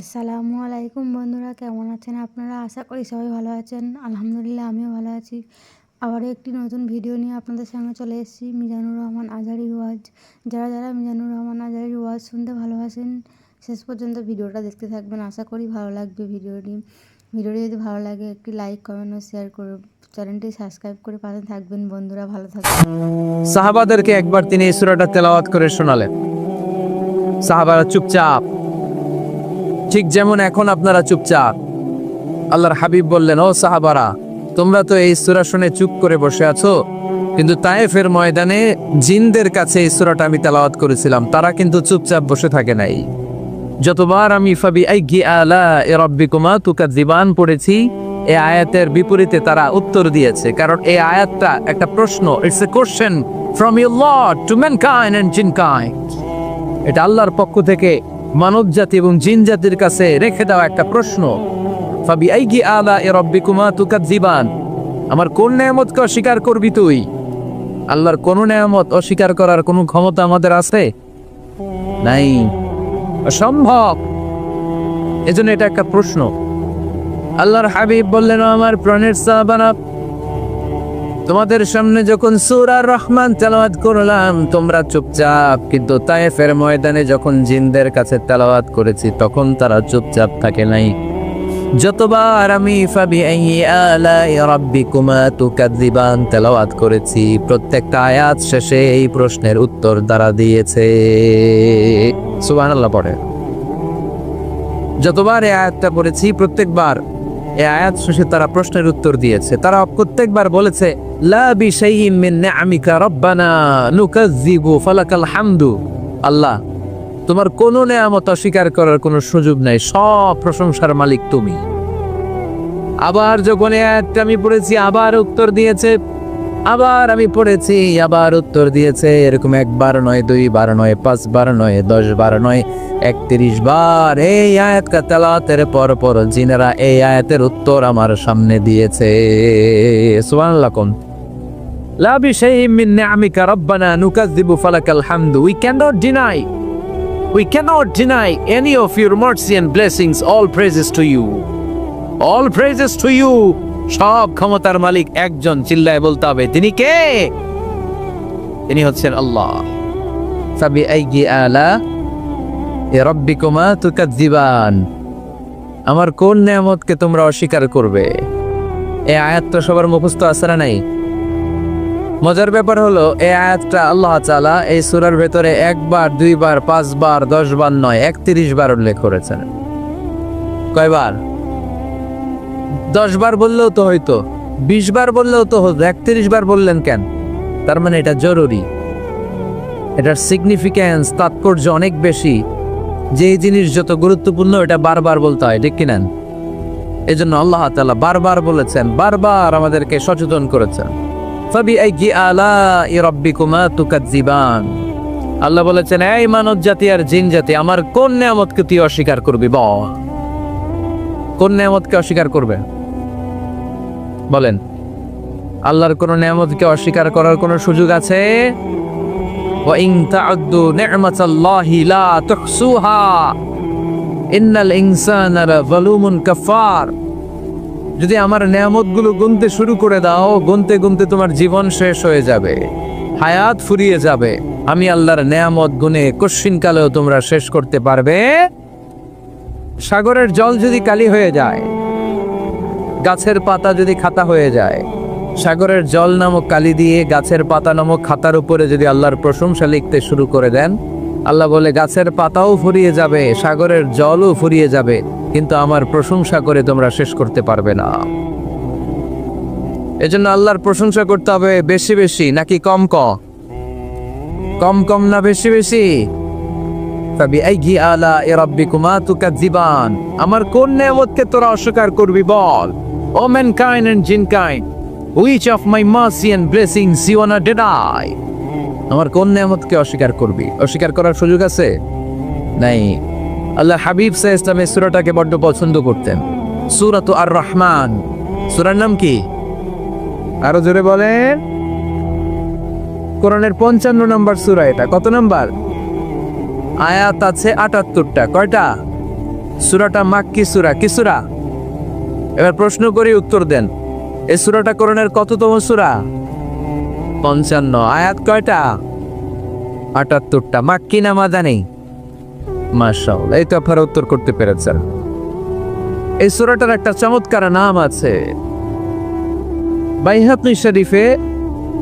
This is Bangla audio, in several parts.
আসসালামু আলাইকুম বন্ধুরা, কেমন আছেন আপনারা? আশা করি সবাই ভালো আছেন। আলহামদুলিল্লাহ আমিও ভালো আছি। আবারও একটি নতুন ভিডিও নিয়ে আপনাদের সামনে চলে এসেছি। মিজানুর রহমান আজহারীর ওয়াজ। যারা মিজানুর রহমান আজহারীর ওয়াজ শুনতে ভালোবাসেন শেষ পর্যন্ত ভিডিওটা দেখতে থাকবেন। আশা করি ভালো লাগবে ভিডিওটি যদি ভালো লাগে একটি লাইক, কমেন্ট ও শেয়ার করে চ্যানেলটি সাবস্ক্রাইব করে পাশে থাকবেন। বন্ধুরা ভালো থাকবেন। সাহাবাদেরকে একবার তিনি এই সূরাটা তেলাওয়াত করে শোনালেন। সাহাবারা চুপচাপ, ঠিক যেমন এখন আপনারা চুপচাপ। আল্লাহর হাবিব বললেন, ও সাহাবারা, তোমরা তো এই সূরা শুনে চুপ করে বসে আছো, কিন্তু তায়েফের ময়দানে জিনদের কাছে এই সূরাটা আমি তেলাওয়াত করেছিলাম, তারা কিন্তু চুপচাপ বসে থাকে নাই। যতবার আমি ফাবি আইগি আলা রাব্বিকুমা তুকাযিবান পড়েছি, এই আয়াতের বিপরীতে তারা উত্তর দিয়েছে, কারণ এই আয়াতটা একটা প্রশ্ন। It's a question from your Lord to mankind and jinnkind. এটা আল্লাহর পক্ষ থেকে মানব জাতি এবং জিন জাতির কাছে রেখে দেওয়া একটা প্রশ্ন। ফাবি আইগি আলা রাব্বিকুমা তুকাযিবান, আমার কোন নেয়ামতকে অস্বীকার করবি তুই? আল্লাহর কোন নেয়ামত অস্বীকার করার কোনো ক্ষমতা আমাদের আছে? নাই, অসম্ভব। এজন্য এটা একটা প্রশ্ন। আল্লাহর হাবিব বললেন, আমার প্রাণের সাহাবারা, তোমাদের সামনে যখন সূরা রহমান তেলাওয়াত করলাম তোমরা চুপচাপ, কিন্তু তায়েফের ময়দানে যখন জিনদের কাছে তেলাওয়াত করেছি তখন তারা চুপচাপ থাকে নাই। যতবার আমি ফাবিআইয়ি আলাই রাব্বিকুমা তুকাযিবান তেলাওয়াত করেছি, প্রত্যেকটা আয়াত শেষে এই প্রশ্নের উত্তর তারা দিয়েছে। সুবহানাল্লাহ পড়ে। যতবার এই আয়াতটা পড়েছি প্রত্যেকবার এই আয়াত শেষে তারা প্রশ্নের উত্তর দিয়েছে। তারা প্রত্যেকবার বলেছে, লা বিশাইইন মিন নিআমিকা রাব্বানা নুকাযযিবু ফালাকাল হামদু। আল্লাহ, তোমার কোনো নেয়ামত অস্বীকার করার কোনো সুযোগ নাই, সব প্রশংসার মালিক তুমি। আবার যখন এই আয়াতটা আমি পড়েছি আবার উত্তর দিয়েছে, আবার আমি পড়েছি আবার উত্তর দিয়েছে। এরকম একবার নয়, দুইবার নয়, 5 বার নয়, 10 বার নয়, 31 বার এই আয়াতটা তেলাওয়াতের পর পর জিনেরা এই আয়াতের উত্তর আমার সামনে দিয়েছে। সুবহানাল্লাহ। কোন লা বিশাইইন মিন নিআমিকা রাব্বানা নুকাযযিবু ফালাকাল হামদু। We cannot deny any of your mercy and blessings. All praises to you. All praises to you. সব ক্ষমতার মালিক একজন, চিল্লায় বলতে হবে, তিনি কে? তিনি হচ্ছেন আল্লাহ। ফাবিআইয়ি আলা রাব্বিকুমা তুকাযযিবান, আমার কোন নেয়ামতকে তোমরা অস্বীকার করবে? এই আয়াতটা সবার মুখস্থ আছে না নাই? মজার ব্যাপার হলো এই আয়াতটা আল্লাহ তাআলা এই সূরার ভেতরে 1 বার, 2 বার, 5 বার, 10 বার নয়, 31 বার উল্লেখ করেছেন। কয়বার? 10 বার বললেও তো হয়তো, 20 বার বললেও তো হতো, 31 বার বললেন কেন? তার মানে এটা জরুরি, এটার সিগনিফিক্যান্স, তাৎপর্য অনেক বেশি। যে জিনিস যত গুরুত্বপূর্ণ এটা বারবার বলতে হয়, ঠিক কিনা? এই জন্য আল্লাহ তাআলা বারবার বলেছেন, বারবার আমাদেরকে সচেতন করেছেন। ফাবিআইয়ি আলাই রাব্বিকুমা তুকাযযিবান। আল্লাহ বলেছেন, এই মানব জাতি আর জিন জাতি, আমার কোন নেয়ামতকে তুই অস্বীকার করবি? বল, কোন নেয়ামতকে অস্বীকার করবে? বলেন, আল্লাহর কোন নেয়ামতকে অস্বীকার করার কোন সুযোগ আছে? ওয়া ইন তা'উদ্দু নি'মাতাল্লাহি লা তুহসুহা ইন্নাল ইনসানা লাযালুমুন কাফার। যদি আমার নেয়ামতগুলো গুনতে শুরু করে দাও, গুনতে গুনতে তোমার জীবন শেষ হয়ে যাবে, হায়াত ফুরিয়ে যাবে। আমি আল্লাহর নেয়ামত গুনে কশ্চিনকালেও তোমরা শেষ করতে পারবে? সাগরের জল যদি কালি হয়ে যায়, গাছের পাতা যদি খাতা হয়ে যায়, সাগরের জল নামক কালি দিয়ে গাছের পাতা নামক খাতার উপরে যদি আল্লাহর প্রশংসা লিখতে শুরু করে দেন, আল্লাহ বলে গাছের পাতাও ফুরিয়ে যাবে, সাগরের জলও ফুরিয়ে যাবে, কিন্তু আমার প্রশংসা করে তোমরা শেষ করতে পারবে না। এজন্য আল্লাহর প্রশংসা করতে হবে বেশি বেশি নাকি কম কম? কম কম না বেশি বেশি? ফাবিআইয়ি আলাই রাব্বিকুমা তুকাযযিবান, আমার কোন নেয়ামতকে তোরা অস্বীকার করবি? বল, O mankind and jinnkind, which of my mercy and blessings you wanna deny? আমার কোন নেয়ামতকে অস্বীকার করবি? অস্বীকার করার সুযোগ আছে? নাই। আল্লাহ হাবিব সাল্লাল্লাহু আলাইহি ওয়াসাল্লাম এই সূরাটাকে বড্ড পছন্দ করতেন। সূরাতু আর রহমান। সূরার নাম কি? আরো জোরে বলেন। কোরআনের 55 নম্বর সূরা এটা। কত নাম্বার? আয়াত আছে 78টা। কয়টা? সূরাটা মাক্কি সূরা, কি সূরা? এবার প্রশ্ন করি, উত্তর দেন। এই সূরাটা কোরআনের কততম সূরা? 55। আয়াত কয়টা? 78টা। মাক্কি না মাদানী? মাশাআল্লাহ, এই তো আপনারা উত্তর করতে পেরেছেন। এই সূরাটার একটা চমৎকার নাম আছে। বাইহাকি শরীফে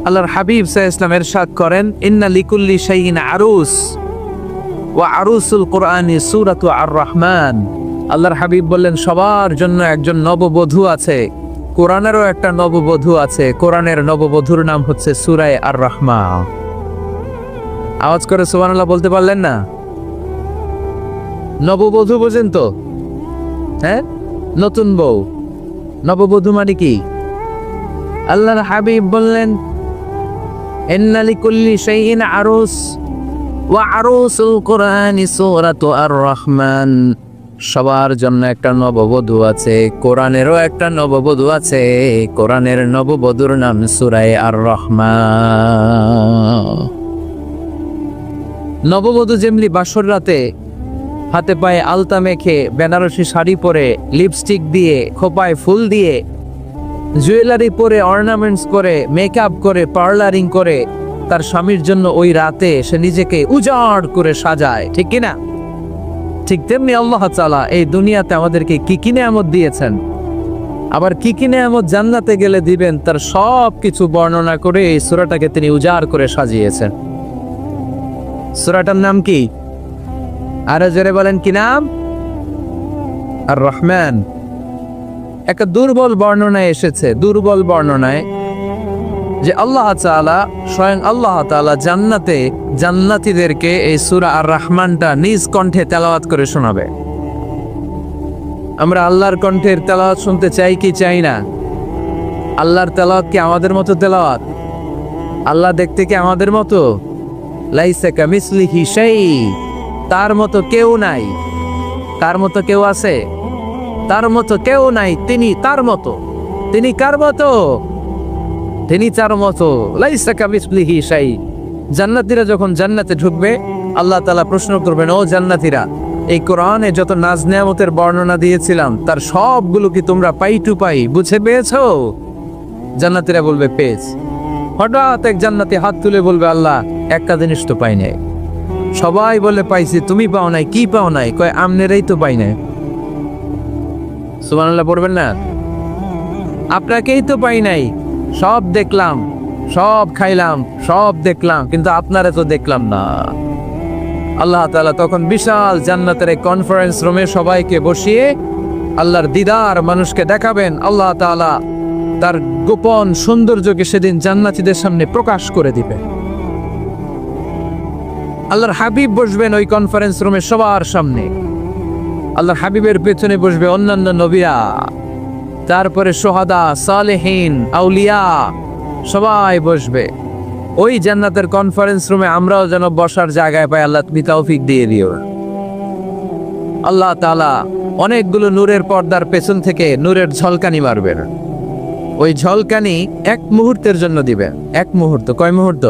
আল্লাহর হাবিব সাল্লাল্লাহু আলাইহি ওয়াসাল্লাম ইরশাদ করেন, ইন্না লিকুল্লি শাইইন আরুস ওয়া আরুসুল কুরআনি সূরাতু আর-রাহমান। আল্লাহর হাবিব বললেন, সবার জন্য একজন নববধূ আছে, কোরআনেরও একটা নববধূ আছে। কোরআনের নববধূর নাম হচ্ছে সূরা আর-রাহমান। আওয়াজ করে সুবহানাল্লাহ বলতে পারলেন না? নববধূ বোঝেন তো? হ্যাঁ, নতুন বউ। নববধূ মানে কি? আল্লাহর হাবিব বললেন, ইন্না লিকুল্লি শাইইন আরুস ওয়া আরুসুল কুরআনি সূরাতু আর-রাহমান। সবার জন্য একটা নববধূ আছে, কোরআনেরও একটা নববধূ আছে। কোরআনের নববধূর নাম সূরা আর-রাহমান। নববধূ যেমনি বাসর রাতে হাতে পায়ে আলতা মেখে, বেনারসি শাড়ি পরে, লিপস্টিক দিয়ে, খোপায় ফুল দিয়ে, জুয়েলারি পরে, অর্নামেন্টস করে, মেকআপ করে, পার্লারিং করে তার স্বামীর জন্য ওই রাতে সে নিজেকে উজাড় করে সাজায়, ঠিক কিনা? ঠিক তেমনি আল্লাহ তাআলা এই দুনিয়াতে আমাদেরকে কি কি নেয়ামত দিয়েছেন, আবার কি কি নেয়ামত জান্নাতে গেলে দিবেন, তার সব কিছু বর্ণনা করে এই সূরাটাকে তিনি উজাড় করে সাজিয়েছেন। সূরাটার নাম কি? আরো জোরে বলেন, কি নাম? আর-রাহমান। একটা দুর্বল বর্ণনায় এসেছে, দুর্বল বর্ণনায়, যে আল্লাহ তাআলা, স্বয়ং আল্লাহ তাআলা জান্নাতে জান্নাতীদেরকে এই সূরা আর-রাহমানটা নিজ কণ্ঠে তেলাওয়াত করে শোনাবে। আমরা আল্লাহর কণ্ঠের তেলাওয়াত শুনতে চাই কি চাই না? আল্লাহর তেলাওয়াত কি আমাদের মতো তেলাওয়াত? আল্লাহ দেখতে কি আমাদের মতো? লাইসা কামিসলিহি শাই, তার মতো কেউ নাই। তার মতো কেউ আছে? তার মতো কেউ নাই। তিনি তার মতো। তিনি কার মতো? তিনি তার মতো। লাইসা কামিসলিহি শাই। জান্নাতীরা যখন জান্নাতে ঢুকবে, আল্লাহ তাআলা প্রশ্ন করবেন, ও জান্নাতীরা, এই কোরআনে যত নাজ নেয়ামতের বর্ণনা দিয়েছিলাম তার সবগুলো কি তোমরা পাই টু পাই বুঝে পেয়েছো? জান্নাতীরা বলবে পেয়েছি। হঠাৎ এক জান্নাতি হাত তুলে বলবে, আল্লাহ, একটা জিনিস তো পাই নাই। সবাই বলে পাইছি, তুমি পাও নাই। কি পাও নাই? কয়, আমনেরাই তো পাই নাই। সুবহানাল্লাহ পড়বেন না? আপনাকেই তো পাই নাই। সব দেখলাম, সব খাইলাম, সব দেখলাম, কিন্তু আপনারে তো দেখলাম না। আল্লাহ তাআলা তখন বিশাল জান্নাতের এক কনফারেন্স রুমে সবাইকে বসিয়ে আল্লাহর দিদার মানুষকে দেখাবেন। আল্লাহ তাআলা তার গোপন সৌন্দর্যকে সেদিন জান্নাতীদের সামনে প্রকাশ করে দিবে। আল্লাহর হাবিব বসবেন ওই কনফারেন্স রুমে সবার সামনে। আল্লাহর হাবিবের পেছনে বসবে অন্যান্য নবীরা, তারপরে সোহাদা, সালেহীন, আউলিয়া, সবাই বসবে ওই জান্নাতের কনফারেন্স রুমে। আমরাও যেন বসার জায়গায় পাই, আল্লাহ তুমি তৌফিক দিয়ে দিও। আল্লাহ তাআলা অনেকগুলো নূরের পর্দার পেছন থেকে নূরের ঝলকানি মারবেন। ওই ঝলকানি এক মুহূর্তের জন্য দিবেন। এক মুহূর্ত। কয় মুহূর্ত?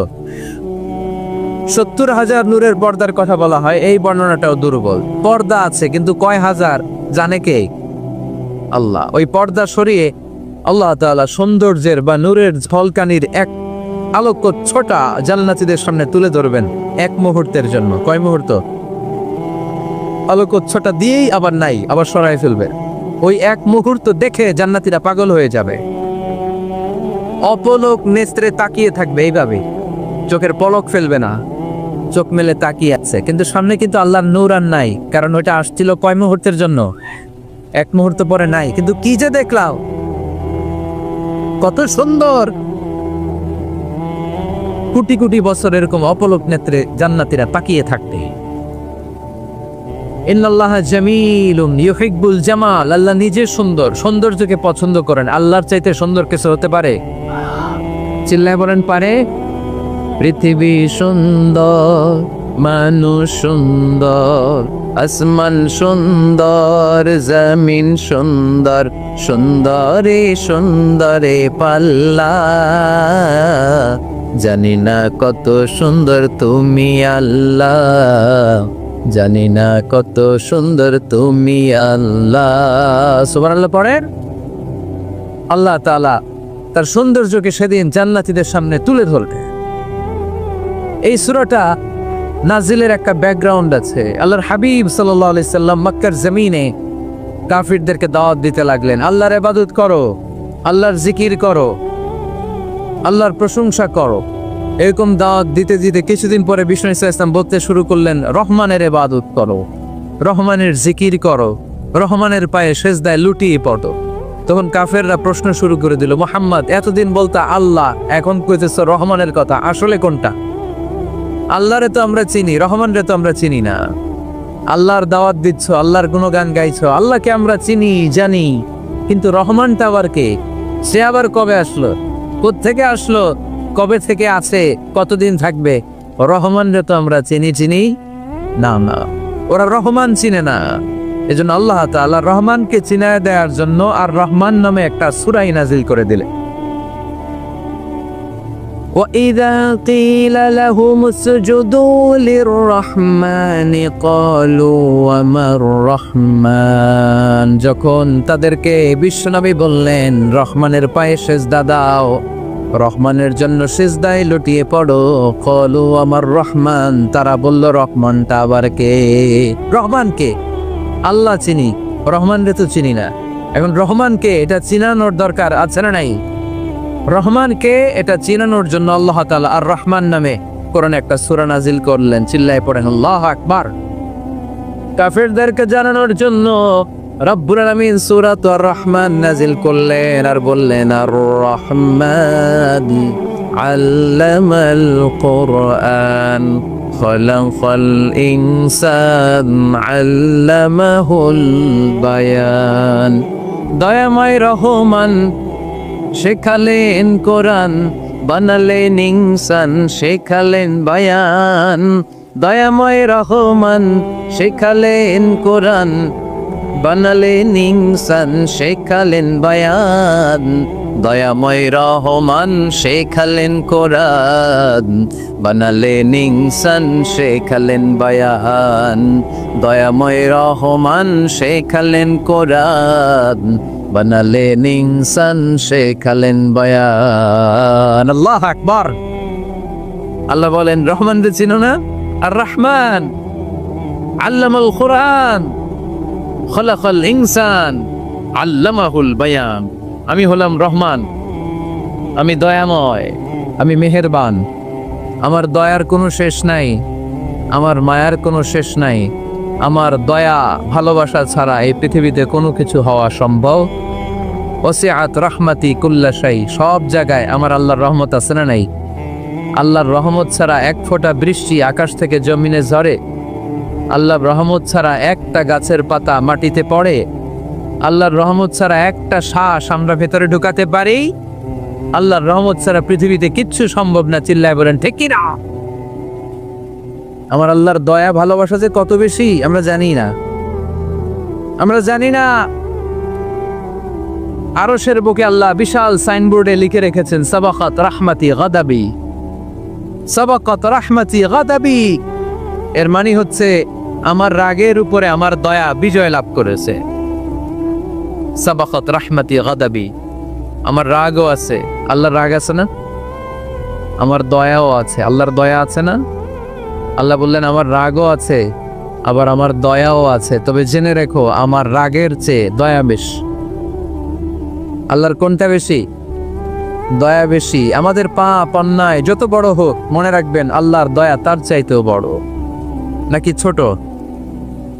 70,000 নূরের পর্দার কথা বলা হয়। এই বর্ণনাটাও দুর্বল। পর্দা আছে, কিন্তু কয় হাজার জানে কে? আল্লাহ। ওই পর্দা সরিয়ে আল্লাহ তাআলা সৌন্দর্যের বা নূরের ঝলকানির এক আলোক ছোটা জান্নাতীদের সামনে তুলে ধরবেন এক মুহূর্তের জন্য। কয় মুহূর্ত? আলোক ছোটা দিয়েই আবার নাই, আবার সরাই ফেলবে। ওই এক মুহূর্ত দেখে জান্নাতীরা পাগল হয়ে যাবে, অপলক নেত্রে তাকিয়ে থাকবে। এইভাবে চোখের পলক ফেলবে না, চোখ মেলে তাকিয়ে আছে। কিন্তু সামনে কিন্তু আল্লাহর নূর আর নাই, কারণ ওইটা আসছিল কয় মুহূর্তের জন্য? এক মুহূর্ত পরে নাই। কিন্তু কি যে দেখলাম, কত সুন্দর! কোটি কোটি বছর এরকম অপলক নেত্রে জান্নাতীরা তাকিয়ে থাকবে। ইন্নাল্লাহা জামিলুন ইউহিব্বুল জামাল। আল্লাহ নিজে সুন্দর, সৌন্দর্যকে পছন্দ করেন। আল্লাহর চাইতে সুন্দর কিছু হতে পারে? চিল্লায় বলেন, পারে? পৃথিবী সুন্দর, মানুষ সুন্দর, আসমান সুন্দর, জমিন সুন্দর, সুন্দরে সুন্দরে পাল্লা। জানি না কত সুন্দর তুমি আল্লাহ, জানি না কত সুন্দর তুমি আল্লাহ। সুবহানাল্লাহ পড়েন। আল্লাহ তাআলা তার সৌন্দর্যকে সেদিন জান্নাতীদের সামনে তুলে ধরবে। এই সূরাটা নাজিলের একটা ব্যাকগ্রাউন্ড আছে। আল্লাহর হাবিব সাল্লাল্লাহু আলাইহি সাল্লাম মক্কার জমিনে কাফিরদেরকে দাওয়াত দিতে লাগলেন, আল্লাহর ইবাদত করো, আল্লাহর জিকির করো, আল্লাহর প্রশংসা করো। এরকম দাওয়াত দিতে দিতে কিছুদিন পরে বিষ্ণু ইসলাম বলতে শুরু করলেন, রহমানের ইবাদত করো, রহমানের জিকির করো, রহমানের পায়ে সেজদায় লুটিয়ে পড়ো। তখন কাফেররা প্রশ্ন শুরু করে দিল, মুহাম্মদ এতদিন বলতা আল্লাহ, এখন কইতেছ রহমানের কথা, আসলে কোনটা? আল্লাহরে তো আমরা চিনি, রহমানরে তো আমরা চিনি না। আল্লাহর দাওয়াত দিচ্ছ, আল্লাহর গুণগান গাইছো, আল্লাহকে আমরা চিনি জানি, কিন্তু রহমানটা আবার কে? সে আবার কবে আসলো, কোত্থেকে আসলো, কবে থেকে আছে, কতদিন থাকবে? রহমানরে তো আমরা চিনি না। ওরা রহমান চিনে না। এজন্য আল্লাহ তাআলা রহমানকে চিনায় দেওয়ার জন্য আর রহমান নামে একটা সূরা নাজিল করে দিলেন। وَإِذَا قِيلَ لَهُمُ اسْجُدُوا لِلرَّحْمَنِ قَالُوا وَمَا الرَّحْمَنُ, যখন তাদেরকে বিশ্বনবী বললেন রহমানের পায়ে সিজদা দাও, রহমানের জন্য সিজদায় লুটিয়ে পড়ো, ক্বালু আমার রহমান, তারা বলল রহমানটা আবার কে? রহমান কে? আল্লাহ চিনি, রহমানরে তো চিনি না। এখন রহমানকে এটা চিনানোর দরকার আছে না নাই? রহমানকে এটা চিনানোর জন্য আল্লাহ তাআলা আর রহমান নামে কোরআনে একটা সূরা নাজিল করলেন। চিল্লায় পড়েন আল্লাহু আকবার। কাফেরদেরকে জানানোর জন্য রব্বুল আলামিন সূরাত আর রহমান নাজিল করলেন আর বললেন, আর রহমান আল্লামাল কুরআন খালাকাল ইনসান আল্লামাহুল বায়ান। দয়াময় রহমান শেখালেন কোরআন, বানালেন ইনসান, শেখালেন বায়ান। দয়াময় রহমান শেখালেন কোরআন, বানালেন ইনসান, শেখালেন বায়ান। দয়াময় রহমান শেখালেন কোরআন, বানালেন ইনসান, শেখালেন বায়ান। দয়াময় রহমান শেখালেন কোরআন, বানালেন ইনসান, শেখালেন বায়ান। আল্লাহু আকবার। আল্লাহ বলেন রহমান রে চিনো না? আর রহমান আল্লামাল কুরআন খালাকাল ইনসান আল্লামাহুল বায়ান। আমি হলাম রহমান, আমি দয়াময়, আমি মেহেরবান। আমার দয়ার কোনো শেষ নাই, আমার মায়ার কোনো শেষ নাই। আমার দয়া ভালোবাসা ছাড়া এই পৃথিবীতে কোনো কিছু হওয়া সম্ভব। ওয়াসিআত রাহমাতি কুল্লা শাই, সব জায়গায় আমার আল্লাহর রহমত আছে না নাই? আল্লাহর রহমত ছাড়া এক ফোঁটা বৃষ্টি আকাশ থেকে জমিনে ঝরে, আল্লাহর রহমত ছাড়া একটা গাছের পাতা মাটিতে পড়ে, আল্লাহর রহমত ছাড়া একটা শ্বাস আমরা ভেতরে ঢুকাতে পারি। আল্লাহর রহমত ছাড়া পৃথিবীতে কিচ্ছু সম্ভব না। চিল্লায় বলেন ঠিক কি না? আমার আল্লাহর দয়া ভালোবাসা যে কত বেশি আমরা জানি না, আমরা জানি না। আরশের বুকে আল্লাহ বিশাল সাইনবোর্ডে লিখে রেখেছেন, সাবাকাত রাহমাতি গাদাবি, সাবাকাত রাহমাতি গাদাবি। এর মানে হচ্ছে আমার রাগের উপরে আমার দয়া বিজয় লাভ করেছে। সাবাকাত রাহমাতি গাদাবি, আমার রাগও আছে, আল্লাহর রাগ আছে না? আমার দয়াও আছে, আল্লাহর দয়া আছে না? আল্লাহ বললেন আমার রাগও আছে, আবার আমার দয়াও আছে। তবে জেনে রেখো আমার রাগের চেয়ে দয়া বেশি। আল্লাহর কোনটা বেশি? দয়া বেশি। আমাদের পাপ অন্যায় যত বড় হোক, মনে রাখবেন আল্লাহর দয়া তার চাইতেও বড়। নাকি ছোট?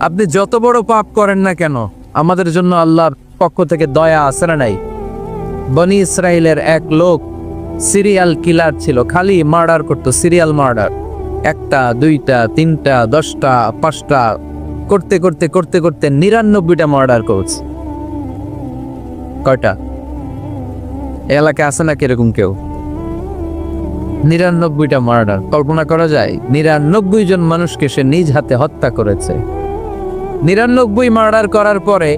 আপনি যত বড় পাপ করেন না কেন, আমাদের জন্য আল্লাহর পক্ষ থেকে দয়া আছে না নাই? বনি ইসরাইলের এক লোক সিরিয়াল কিলার ছিল, খালি মার্ডার করতো, সিরিয়াল মার্ডার। একটা, দুইটা, তিনটা, 10টা, 5টা করতে করতে করতে করতে 99টা মার্ডার করছে। কয়টা? এলাকায় আছে না কিরকম কেউ? 99টা মার্ডার। কল্পনা করা যায়? 99 জন মানুষকে সে নিজ হাতে হত্যা করেছে। 99 মার্ডার করার পরে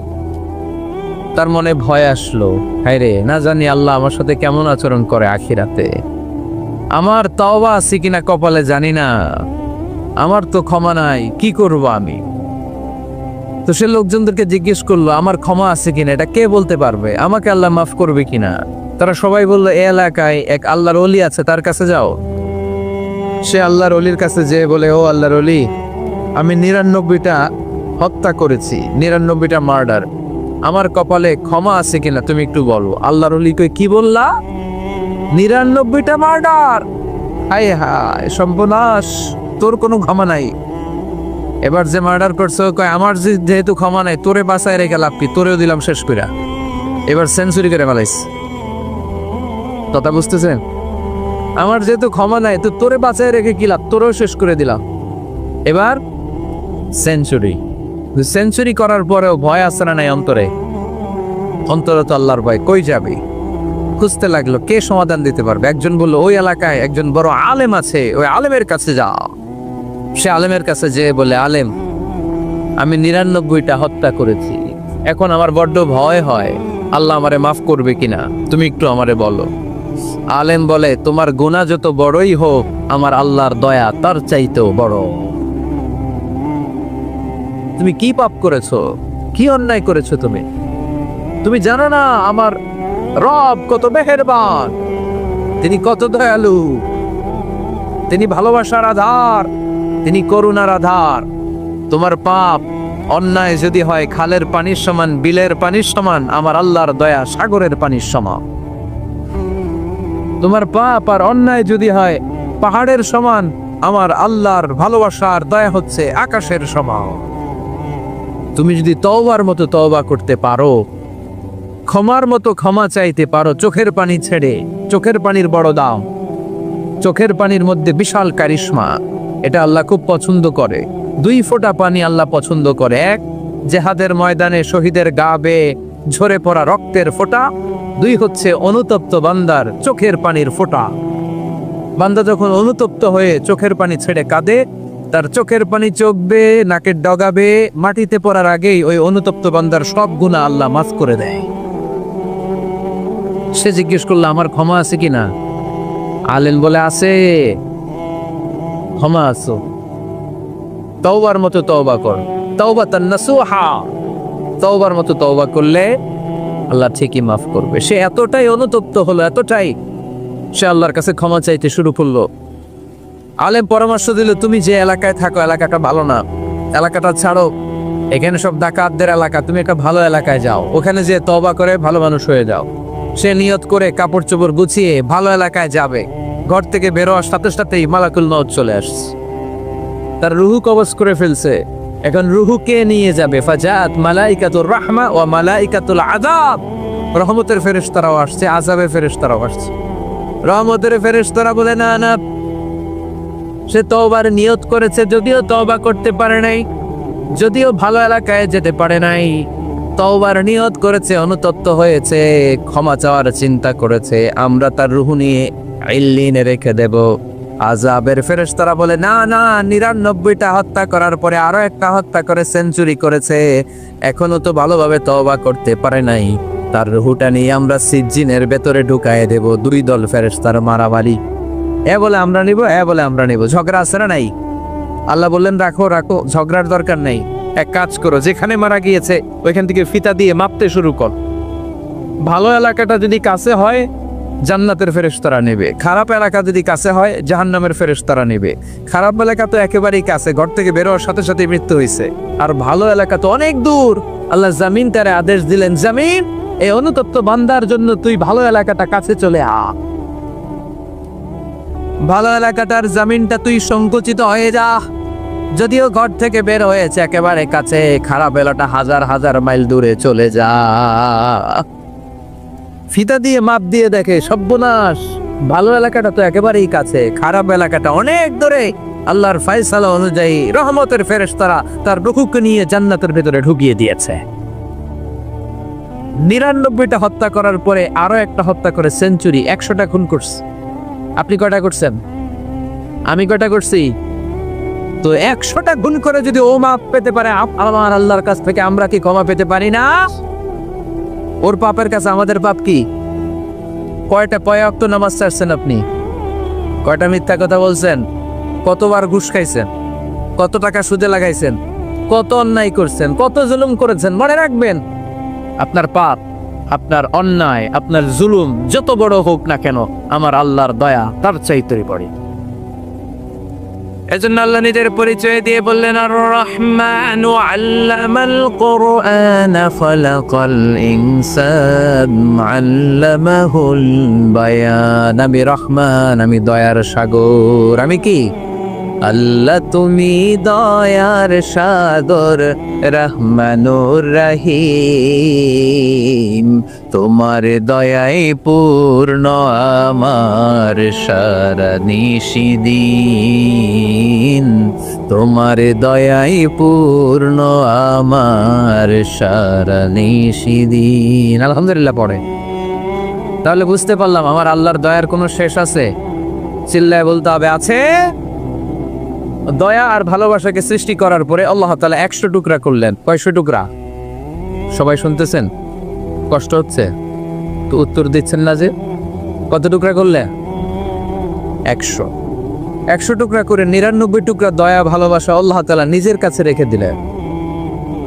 তার মনে ভয় আসলো, হায় রে, না জানি আল্লাহ আমার সাথে কেমন আচরণ করে আখিরাতে। আমার তওবা আছে কিনা কপালে জানি না। আমার তো ক্ষমা নাই, কি করব আমি? তো সে লোকজনদেরকে জিজ্ঞেস করলো, আমার ক্ষমা আছে কিনা, এটা কে বলতে পারবে? আমাকে আল্লাহ মাফ করবে কিনা? তারা সবাই বললো, এই এলাকায় এক আল্লাহর ওলি আছে, তার কাছে যাও। সে আল্লাহর ওলির কাছে যেয়ে বলে, ও আল্লাহর ওলি, আমি 99টা হত্যা করেছি, 99টা মার্ডার, আমার কপালে ক্ষমা আছে কিনা তুমি একটু বলো। আল্লাহর ওলি কই, কি বললা? 99টা মার্ডার? হায় হায় সর্বনাশ, তোর কোনো ক্ষমা নাই। এবার যে মার্ডার করছো কয়, আমার যেহেতু ক্ষমা নাই, তোরে বাঁচায় রেখে লাভ কি, তোরেও দিলাম শেষ কইরা। এবার সেঞ্চুরি করে ফেলাইস। কথা বুঝতেছেন? আমার যেহেতু ক্ষমা নাই, তো তোরে বাঁচায় রেখে কি লাভ, তোরেও শেষ করে দিলাম। এবার সেঞ্চুরি। সেঞ্চুরি করার পরেও ভয় আসছে না নাই অন্তরে? অন্তরে তো আল্লাহর ভয়। কই যাবি? খুঁজতে লাগলো কে সমাধান দিতে পারবে। একজন বললো, ওই এলাকায় একজন বড় আলেম আছে, ওই আলেমের কাছে যাও। সে আলেমের কাছে যেয়ে বলে, আলেম, আমি 99টা হত্যা করেছি, এখন আমার বড্ড ভয় হয়, আল্লাহ আমারে মাফ করবে কিনা, তুমি একটু আমারে বলো। আলেম বলে, তোমার গুনাহ যত বড়ই হোক, আমার আল্লাহর দয়া তার চাইতেও বড়। তুমি কি পাপ করেছো, কি অন্যায় করেছো তুমি? তুমি জানো না আমার রব কত মেহেরবান, তিনি কত দয়ালু, তিনি ভালোবাসার আধার, তিনি করুণার আধার। তোমার পাপ অন্যায় যদি হয় খালের পানির সমান, বিলের পানির সমান, আমার আল্লাহর দয়া সাগরের পানির সমান। তোমার পাপ আর অন্যায় যদি হয় পাহাড়ের সমান, আমার আল্লাহর ভালোবাসার দয়া হচ্ছে আকাশের সমান। তুমি যদি তওবার মতো তওবা করতে পারো, ক্ষমার মতো ক্ষমা চাইতে পারো, চোখের পানি ছেড়ে, চোখের পানির বড় দাম, চোখের পানির মধ্যে বিশাল কারিশমা, এটা আল্লাহ খুব পছন্দ করে। 2 ফোঁটা পানি আল্লাহ পছন্দ করে। এক, জেহাদের ময়দানে শহীদের গা বেয়ে ঝরে পড়া রক্তের ফোঁটা। 2 হচ্ছে অনুতপ্ত বান্দার চোখের পানির ফোঁটা। বান্দা যখন অনুতপ্ত হয়ে চোখের পানি ছেড়ে কাঁদে, তার চোখের পানি চোখ বেয়ে নাকের ডগা বেয়ে মাটিতে পড়ার আগেই ওই অনুতপ্ত বান্দার সব গুনাহ আল্লাহ মাফ করে দেয়। সে জিজ্ঞেস করলো, আমার ক্ষমা আছে কিনা? আলেম বলে, আছে, ক্ষমা আছো, তওবার মতো তওবা কর, তাওবাতান নাসুহা, তওবার মতো তওবা করলে আল্লাহ ঠিকই মাফ করবে। সে এতটাই অনুতপ্ত হলো, এতটাই, সে আল্লাহর কাছে ক্ষমা চাইতে শুরু করলো। আলেম পরামর্শ দিল, তুমি যে এলাকায় থাকো এলাকাটা ভালো না, এলাকাটা ছাড়ো, এখানে সব ডাকাতদের এলাকা, তুমি একটা ভালো এলাকায় যাও, ওখানে যে তওবা করে ভালো মানুষ হয়ে যাও। সে নিয়ত করে কাপড় চোপড় গুছিয়ে ভালো এলাকায় যাবে। ঘর থেকে বেরোয়ার সাথে সাথেই মালাকুল মউত চলে আসছে, তার রুহু কবজ করে ফেলছে। এখন রুহুকে নিয়ে যাবে। ফাজাত মালাইকাতুর রাহমা ওয়া মালাইকাতুল আযাব, রহমতের ফেরেশতারাও আসছে, আযাবের ফেরেশতারাও আসছে। রহমতের ফেরেশতারা বলে, না না, সে তওবার নিয়ত করেছে, যদিও তওবা করতে পারে নাই, যদিও ভালো এলাকায় যেতে পারে নাই, তওবার নিয়ত করেছে, অনুতপ্ত হয়েছে, ক্ষমা চাওয়ার চিন্তা করেছে, আমরা তার রুহু নিয়ে ইল্লিনে রেখে দেব। আযাবের ফেরেশতারা বলে, না না, 99টা হত্যা করার পরে আরো একটা হত্যা করে সেঞ্চুরি করেছে, এখনো তো ভালোভাবে তওবা করতে পারে নাই, তার রুহুটা নিয়ে আমরা সিজ্জিনের ভেতরে ঢুকায় দেব। 2 দল ফেরেশতার মারামারি, এ বলে আমরা নিব, এ বলে আমরা নিব। ঝগড়া আছে না নাই? আল্লাহ বললেন, রাখো রাখো, ঝগড়ার দরকার নেই। এক কাজ করো, যেখানে মারা গিয়েছে ওইখান থেকে ফিতা দিয়ে মাপতে শুরু কর। ভালো এলাকাটা যদি কাছে হয় জান্নাতের ফেরেশতারা নেবে, খারাপ এলাকা যদি কাছে হয় জাহান্নামের ফেরেশতারা নেবে। খারাপ এলাকা তো একেবারেই কাছে, ঘর থেকে বেরোয়ার সাথে সাথে মৃত্যু হয়েছে। আর ভালো এলাকা তো অনেক দূর। আল্লাহ জামিন তারে আদেশ দিলেন, জামিন, এই অনুতপ্ত বান্দার জন্য তুই ভালো এলাকাটা কাছে চলে আ। ভালো এলাকাটার জামিনটা তুই সংকুচিত হয়ে যা, যদিও ঘর থেকে বের হয়েছে একেবারে কাছে, খারাপ এলাকাটা হাজার হাজার মাইল দূরে চলে যা। ফিতা দিয়ে মাপ দিয়ে দেখে, সর্বনাশ, ভালো এলাকাটা তো একেবারেই কাছে, খারাপ এলাকাটা অনেক দূরে। আল্লাহর ফয়সালা অনুযায়ী রহমতের ফেরেশতারা তার রুহুকে নিয়ে জান্নাতের ভেতরে ঢুকিয়ে দিয়েছে। 99টা হত্যা করার পরে আরো একটা হত্যা করে সেঞ্চুরি, 100টা খুন করছে। আপনি কয়টা করছেন? আমি কয়টা করছি? তো 100টা খুন করে যদি ও মাপ পেতে পারে আমার আল্লাহর কাছ থেকে, আমরা কি ক্ষমা পেতে পারি না? ওর পাপের কাছে আমাদের পাপ কি? কয়টা ওয়াক্ত নামাজ ছাড়ছেন আপনি? কয়টা মিথ্যা কথা বলছেন? কতবার ঘুষ খাইছেন? কত টাকা সুদে লাগাইছেন, কত অন্যায় করছেন, কত জুলুম করেছেন। মনে রাখবেন, আপনার পাপ, আপনার অন্যায়, আপনার জুলুম যত বড় হোক না কেন, আমার আল্লাহর দয়া তার চাইতে পড়ে। এজন্য আল্লাহ নিজের পরিচয় দিয়ে বললেন, আর রহমানু আল্লামাল কুরআন খালাকাল ইনসান আল্লামাহুল বায়ান। আমি রহমান, আমি দয়ার সাগর। আমি কি? আল্লাহ তুমি দয়ার সাগর, রহমানুর রহিম। তোমার দয়ায় পূর্ণ আমার সারা নিশিদিন। তোমার দয়ায় পূর্ণ আমার সারা নিশিদিন। আলহামদুলিল্লাহ পড়ে। তাহলে বুঝতে পারলাম আমার আল্লাহর দয়ার কোনো শেষ আছে? চিল্লায় বলতে হবে, আছে। দয়া আর ভালোবাসাকে সৃষ্টি করার পরে আল্লাহ তাআলা 100 টুকরা করলেন। কয়শো টুকরা? সবাই শুনতেছেন? কষ্ট হচ্ছে তো উত্তর দিচ্ছেন না যে? কত টুকরা করলেন? 100 টুকরা করে 99 টুকরা দয়া ভালোবাসা আল্লাহ তাআলা নিজের কাছে রেখে দিলেন।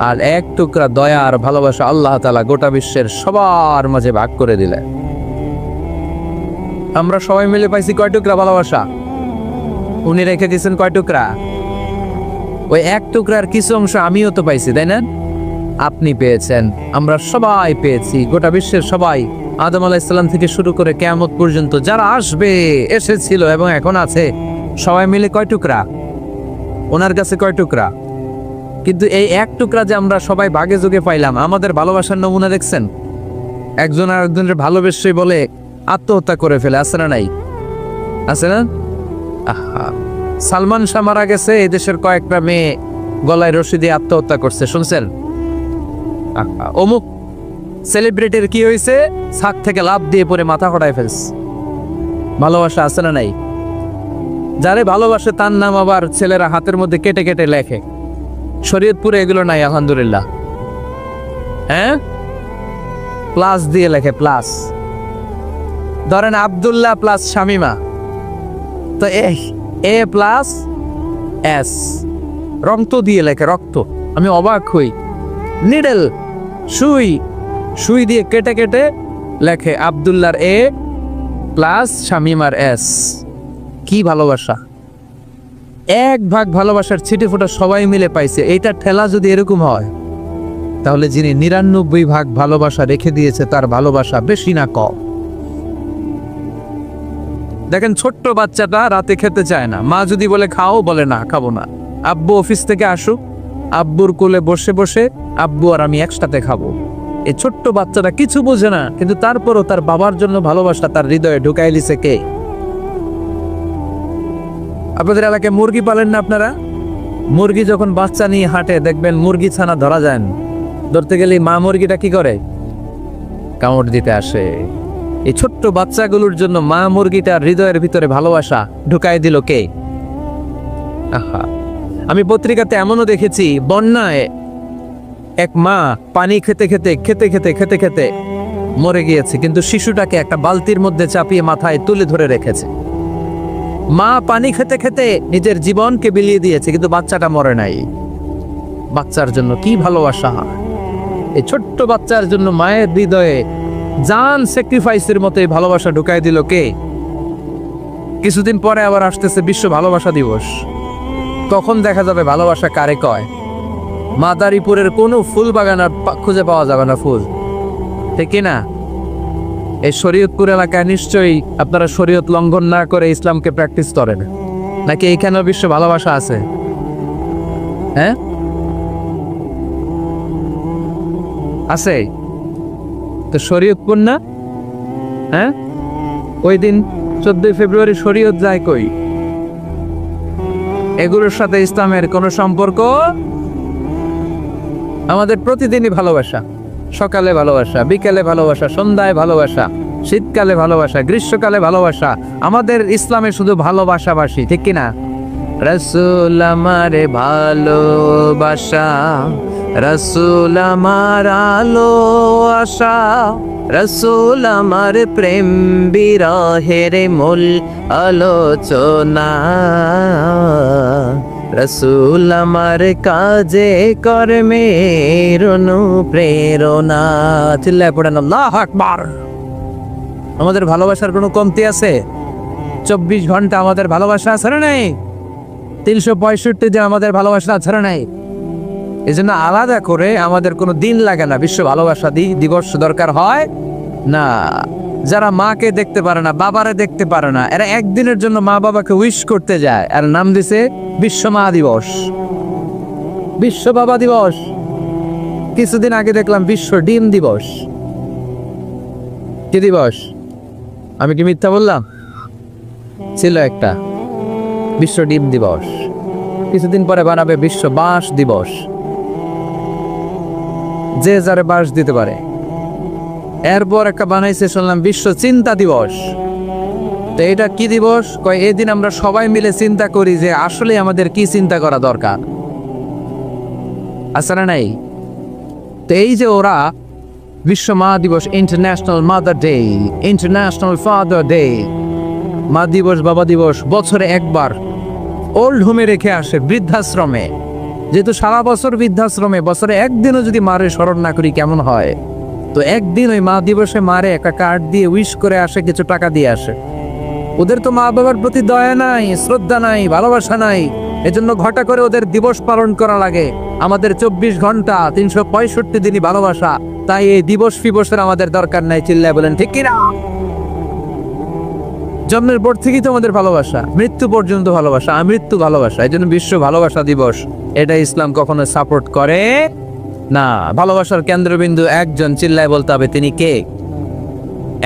আর 1 টুকরা দয়া আর ভালোবাসা আল্লাহ তাআলা গোটা বিশ্বের সবার মাঝে ভাগ করে দিলেন। আমরা সবাই মিলে পাইছি কয় টুকরা ভালোবাসা? উনি রেখে দিয়েছেন কয় টুকরা? ওই 1 টুকরার কিছু অংশ আমিও তো পাইছি, তাই না? আপনি পেয়েছেন, আমরা সবাই পেয়েছি, গোটা বিশ্বের সবাই, আদম আলাইহিস সালাম থেকে শুরু করে কিয়ামত পর্যন্ত যারা আসবে, এসেছিল এবং এখন আছে, সবাই মিলে কয় টুকরা? ওনার কাছে কয় টুকরা? কিন্তু এই 1 টুকরা যে আমরা সবাই ভাগে যোগে পাইলাম, আমাদের ভালোবাসার নমুনা দেখছেন? একজন আর একজনের ভালোবেসে বলে আত্মহত্যা করে ফেলে, আছে না নাই? আছে না? আহা, সালমান শাহ মারা গেছে, এই দেশের কয়েকটা মেয়ে গলায় রশি দিয়ে আত্মহত্যা করছে, শুনছেন? অমুক সেলিব্রিটির কি হয়েছে, ছাদ থেকে লাফ দিয়ে পরে মাথা ফটায় ফেলছে। ভালোবাসা আছে না নাই? যারে ভালোবাসে তার নাম আবার ছেলেরা হাতের মধ্যে কেটে কেটে লেখে। শরীয়তপুরে এগুলো নাই, আলহামদুলিল্লাহ। হ্যাঁ, প্লাস দিয়ে লেখে, প্লাস। ধরেন আব্দুল্লাহ প্লাস শামিমা, তো এ প্লাস এস, রক্ত দিয়ে লেখে, রক্ত। আমি অবাক হই, নিডল সুই দিয়ে কেটে কেটে লেখে আব্দুল্লাহর এ প্লাস শামিমার এস। কি ভালোবাসা! 1 ভাগ ভালোবাসার ছিটে ফোটা সবাই মিলে পাইছে। এইটা ঠেলা যদি এরকম হয়, তাহলে যিনি 99 ভাগ ভালোবাসা রেখে দিয়েছে তার ভালোবাসা বেশি না কম? দেখেন, ছোট্ট বাচ্চাটা রাতে খেতে চায় না, মা যদি বলে খাও, বলে না, খাবো না। আব্বু অফিস থেকে আসুক, আব্বুর কোলে বসে বসে আব্বু আর আমি একসাথে খাবো। এই ছোট্ট বাচ্চাটা কিছু বোঝে না, কিন্তু তারপরও তার বাবার জন্য ভালোবাসা তার হৃদয়ে ঢুকাই দিছে কে? আপনাদের এলাকায় মুরগি পালেন না আপনারা? মুরগি যখন বাচ্চা নিয়ে হাঁটে, দেখবেন মুরগি ছানা ধরা যায় না, ধরতে গেলে মা মুরগিটা কি করে? কামড় দিতে আসে। এই ছোট্ট বাচ্চাগুলোর জন্য মা মুরগিটার হৃদয়ের ভিতরে ভালোবাসা ঢুকাই দিল কে? আহা, আমি পত্রিকাতে এমনও দেখেছি, বন্যায় এক মা পানি খেতে খেতে মরে গিয়েছে, কিন্তু শিশুটাকে একটা বালতির মধ্যে চাপিয়ে মাথায় তুলে ধরে রেখেছে। মা পানি খেতে খেতে নিজের জীবনকে বিলিয়ে দিয়েছে, কিন্তু বাচ্চাটা মরে নাই। বাচ্চার জন্য কি ভালোবাসা! এই ছোট্ট বাচ্চার জন্য মায়ের হৃদয়ে জান স্যাক্রিফাইসের মতো এই ভালোবাসা ঢুকাই দিল কে? কিছুদিন পরে আবার আসতেছে বিশ্ব ভালোবাসা দিবস। তখন দেখা যাবে ভালোবাসা কারে কয়। মাদারীপুরের কোনো ফুল বাগান আর খুঁজে পাওয়া যাবে না ফুল, ঠিক না? এই শরীয়তপুর এলাকায় নিশ্চয়ই আপনারা শরীয়ত লঙ্ঘন না করে ইসলামকে প্র্যাকটিস করেন, নাকি এইখানেও বিশ্ব ভালোবাসা আছে? হ্যাঁ, আছে তো। শরীয়তপুর না? হ্যাঁ, ওই দিন 14 ফেব্রুয়ারি শরীয়ত যায় কই? এগুলোর সাথে ইসলামের কোনো সম্পর্ক? আমাদের প্রতিদিনই ভালোবাসা, সকালে ভালোবাসা, বিকেলে ভালোবাসা, সন্ধ্যায় ভালোবাসা, শীতকালে ভালোবাসা, গ্রীষ্মকালে ভালোবাসা। আমাদের ইসলামে শুধু ভালোবাসাবাসী, ঠিক কিনা? রাসূল আমারে ভালোবাসা, রাসূল আমার আলো আশা, রাসূল আমার প্রেম বিরহের মূল আলোচনা। রসুল আমার কাজে কর্মের অনুপ্রেরণা। চিল্লায় পড়েন আল্লাহু আকবার। আমাদের ভালোবাসার কোনো কমতি আছে? 24 ঘন্টা আমাদের ভালোবাসা আছে না নাই? 365 দিন আমাদের ভালোবাসা আছে না নাই? এই জন্য আলাদা করে আমাদের কোনো দিন লাগে না বিশ্ব ভালোবাসা দিবস দরকার হয় না। যারা মাকে দেখতে পারে না, বাবারে দেখতে পারে না, এরা একদিনের জন্য মা বাবাকে উইশ করতে যায়, আর নাম দিছে বিশ্ব মা দিবস, বিশ্ব বাবা দিবস। কিছুদিন আগে দেখলাম বিশ্ব ডিম দিবস। কি দিবস? আমি কি মিথ্যা বললাম? ছিল একটা বিশ্ব ডিম দিবস। কিছুদিন পরে বানাবে বিশ্ব বাঁশ দিবস, যে যারে বাঁশ দিতে পারে। এরপর একটা বানাইছে শুনলাম বিশ্ব চিন্তা দিবস। তো এটা কি দিবস? কয় এই দিন আমরা সবাই মিলে চিন্তা করি যে আসলে আমাদের কি চিন্তা করা দরকার, আছে না নাই? তো এই যে ওরা বিশ্ব মা দিবস, international mother day, international father day, মা দিবস বাবা দিবস বছরে একবার ওল্ড হোমে রেখে আসে, বৃদ্ধাশ্রমে। যেহেতু সারা বছর বৃদ্ধাশ্রমে, বছরে একদিনও যদি মারে স্মরণ না করি কেমন হয়? তো একদিন ওই মা দিবসে মারে একটা কার্ড দিয়ে উইশ করে আসে, কিছু টাকা দিয়ে আসে। ওদের তো মা বাবার প্রতি দয়া নাই, শ্রদ্ধা নাই, ভালোবাসা নাই, এজন্য ঘটা করে ওদের দিবস পালন করা লাগে। আমাদের 24 ঘন্টা 365 দিনই ভালোবাসা, তাই এই দিবস ফিবসের আমাদের দরকার নাই। চিল্লায় বলেন ঠিক কিনা? জন্মের পর থেকেই তো আমাদের ভালোবাসা, মৃত্যু পর্যন্ত ভালোবাসা, আমৃত্যু ভালোবাসা। এই জন্য বিশ্ব ভালোবাসা দিবস, এটা ইসলাম কখনো সাপোর্ট করে না। ভালোবাসার কেন্দ্রবিন্দু একজন, চিল্লায় বলতে হবে তিনি কে?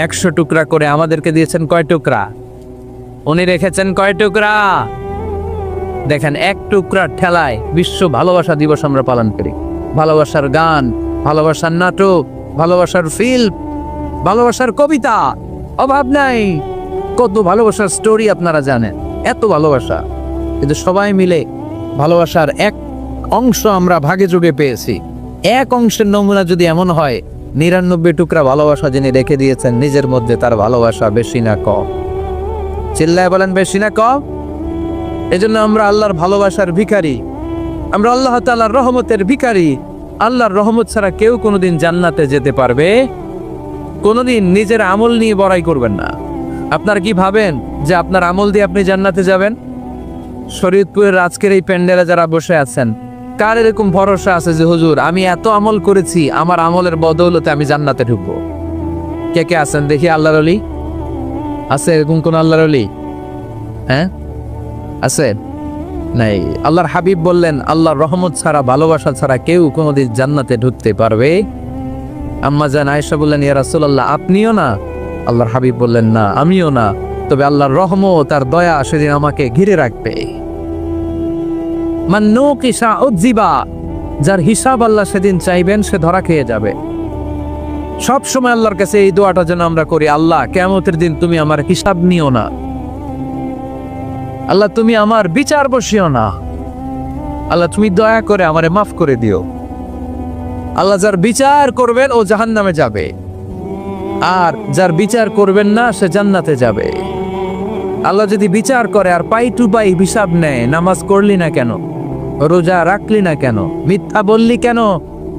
100 টুকরা করে আমাদেরকে দিয়েছেন কয় টুকরা? উনি রেখেছেন কয় টুকরা? দেখেন, এক টুকরার ঠেলায় বিশ্ব ভালোবাসা দিবস আমরা পালন করি। ভালোবাসার গান, ভালোবাসার নাটক, ভালোবাসার ফিল্ম, ভালোবাসার কবিতা, অভাব নাই। কত ভালোবাসার স্টোরি আপনারা জানেন, এত ভালোবাসা। কিন্তু সবাই মিলে ভালোবাসার এক অংশ আমরা ভাগে যোগে পেয়েছি। এক অংশের নমুনা যদি এমন হয়, 99 টুকরা ভালোবাসা যিনি রেখে দিয়েছেন নিজের মধ্যে, তার ভালোবাসা বেশি না কম? চিল্লায় বলেন বেশি না কম? এজন্য আমরা আল্লাহর ভালোবাসার ভিখারি, আমরা আল্লাহ তাআলার রহমতের ভিখারি। আল্লাহর রহমত ছাড়া কেউ কোনোদিন জান্নাতে যেতে পারবে? কোনোদিন নিজের আমল নিয়ে বড়াই করবেন না। আপনার কি ভাবেন যে আপনার আমল দিয়ে আপনি জান্নাতে যাবেন? শরীয়তপুরের আজকের এই প্যান্ডেলে যারা বসে আছেন, কার এরকম ভরসা আছে যে হুজুর আমি এত আমল করেছি, আমার আমলের বদৌলতে আমি জান্নাতে ঢুকবো? কে কে আছেন দেখি আল্লাহর ওলি? আছে এরকম কোন আল্লাহর ওলি? হ্যাঁ আছে? নাই। আল্লাহর হাবিব বললেন আল্লাহর রহমত ছাড়া, ভালোবাসা ছাড়া কেউ কোনোদিন জান্নাতে ঢুকতে পারবে? আম্মা জান আয়েশা বললেন ইয়া রাসূলুল্লাহ আপনিও না? আল্লাহর হাবিব বললেন না আমিও না, তবে আল্লাহর রহমত আর দয়া সেদিন আমাকে ঘিরে রাখবে। মান নুকিশা উযিবা, যার হিসাব আল্লাহ সেদিন চাইবেন সে ধরা খেয়ে যাবে। সব সময় আল্লাহর কাছে এই দোয়াটা যেন আমরা করি, আল্লাহ কিয়ামতের দিন তুমি আমার হিসাব নিও না, আল্লাহ তুমি আমার বিচার বসিও না, আল্লাহ তুমি দয়া করে আমারে মাফ করে দিও। আল্লাহ যার বিচার করবেন ও জাহান্নামে যাবে, আর যার বিচার করবেন না সে জান্নাতে যাবে। আল্লাহ যদি বিচার করে আর পাই টু পাই হিসাব নেয়, নামাজ করলি না কেন, রোজা রাখলি না কেন, মিথ্যা বললি কেন,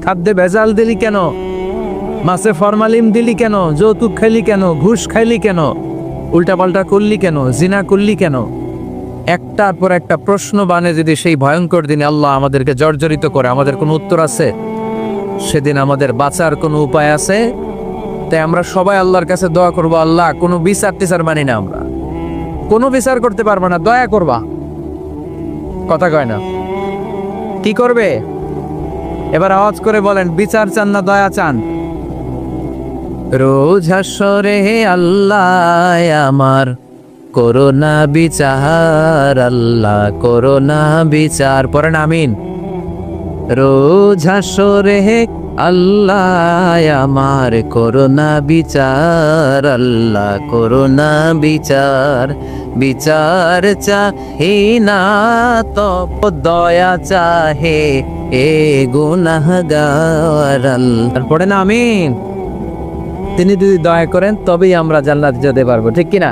খাদ্যে ভেজাল দিলি কেন, মাছে ফরমালিন দিলি কেন, যৌতুক খাইলি কেন, ঘুষ খাইলি কেন, উল্টাপাল্টা করলি কেন, জিনা করলি কেন, একটার পর একটা প্রশ্ন বানে যদি সেই ভয়ঙ্কর দিনে আল্লাহ আমাদেরকে জর্জরিত করে, আমাদের কোনো উত্তর আছে? সেদিন আমাদের বাঁচার কোনো উপায় আছে? তাই আমরা সবাই আল্লাহর কাছে দোয়া করবো, আল্লাহ কোনো বিচার টিচার মানি না, আমরা কোনো বিচার করতে পারবো না, দয়া করবা। কথা কয় না? কি করবে? এবার আওয়াজ করে বলেন, বিচার চান না দয়া চান? রোজ হাসরে আল্লাহ আমার করোনা বিচার, আল্লাহ করোনা বিচার, পড়েন আমিন। রোজ হাসরে আল্লাহ আমার করোনা বিচার, আল্লাহ করোনা বিচার, বিচার চাহে না তব দয়া চাহে এ গুনাহগার, আল্লাহ পড়েন আমিন। তিনি যদি দয়া করেন তবেই আমরা জান্নাতে যেতে পারবো, ঠিক কিনা?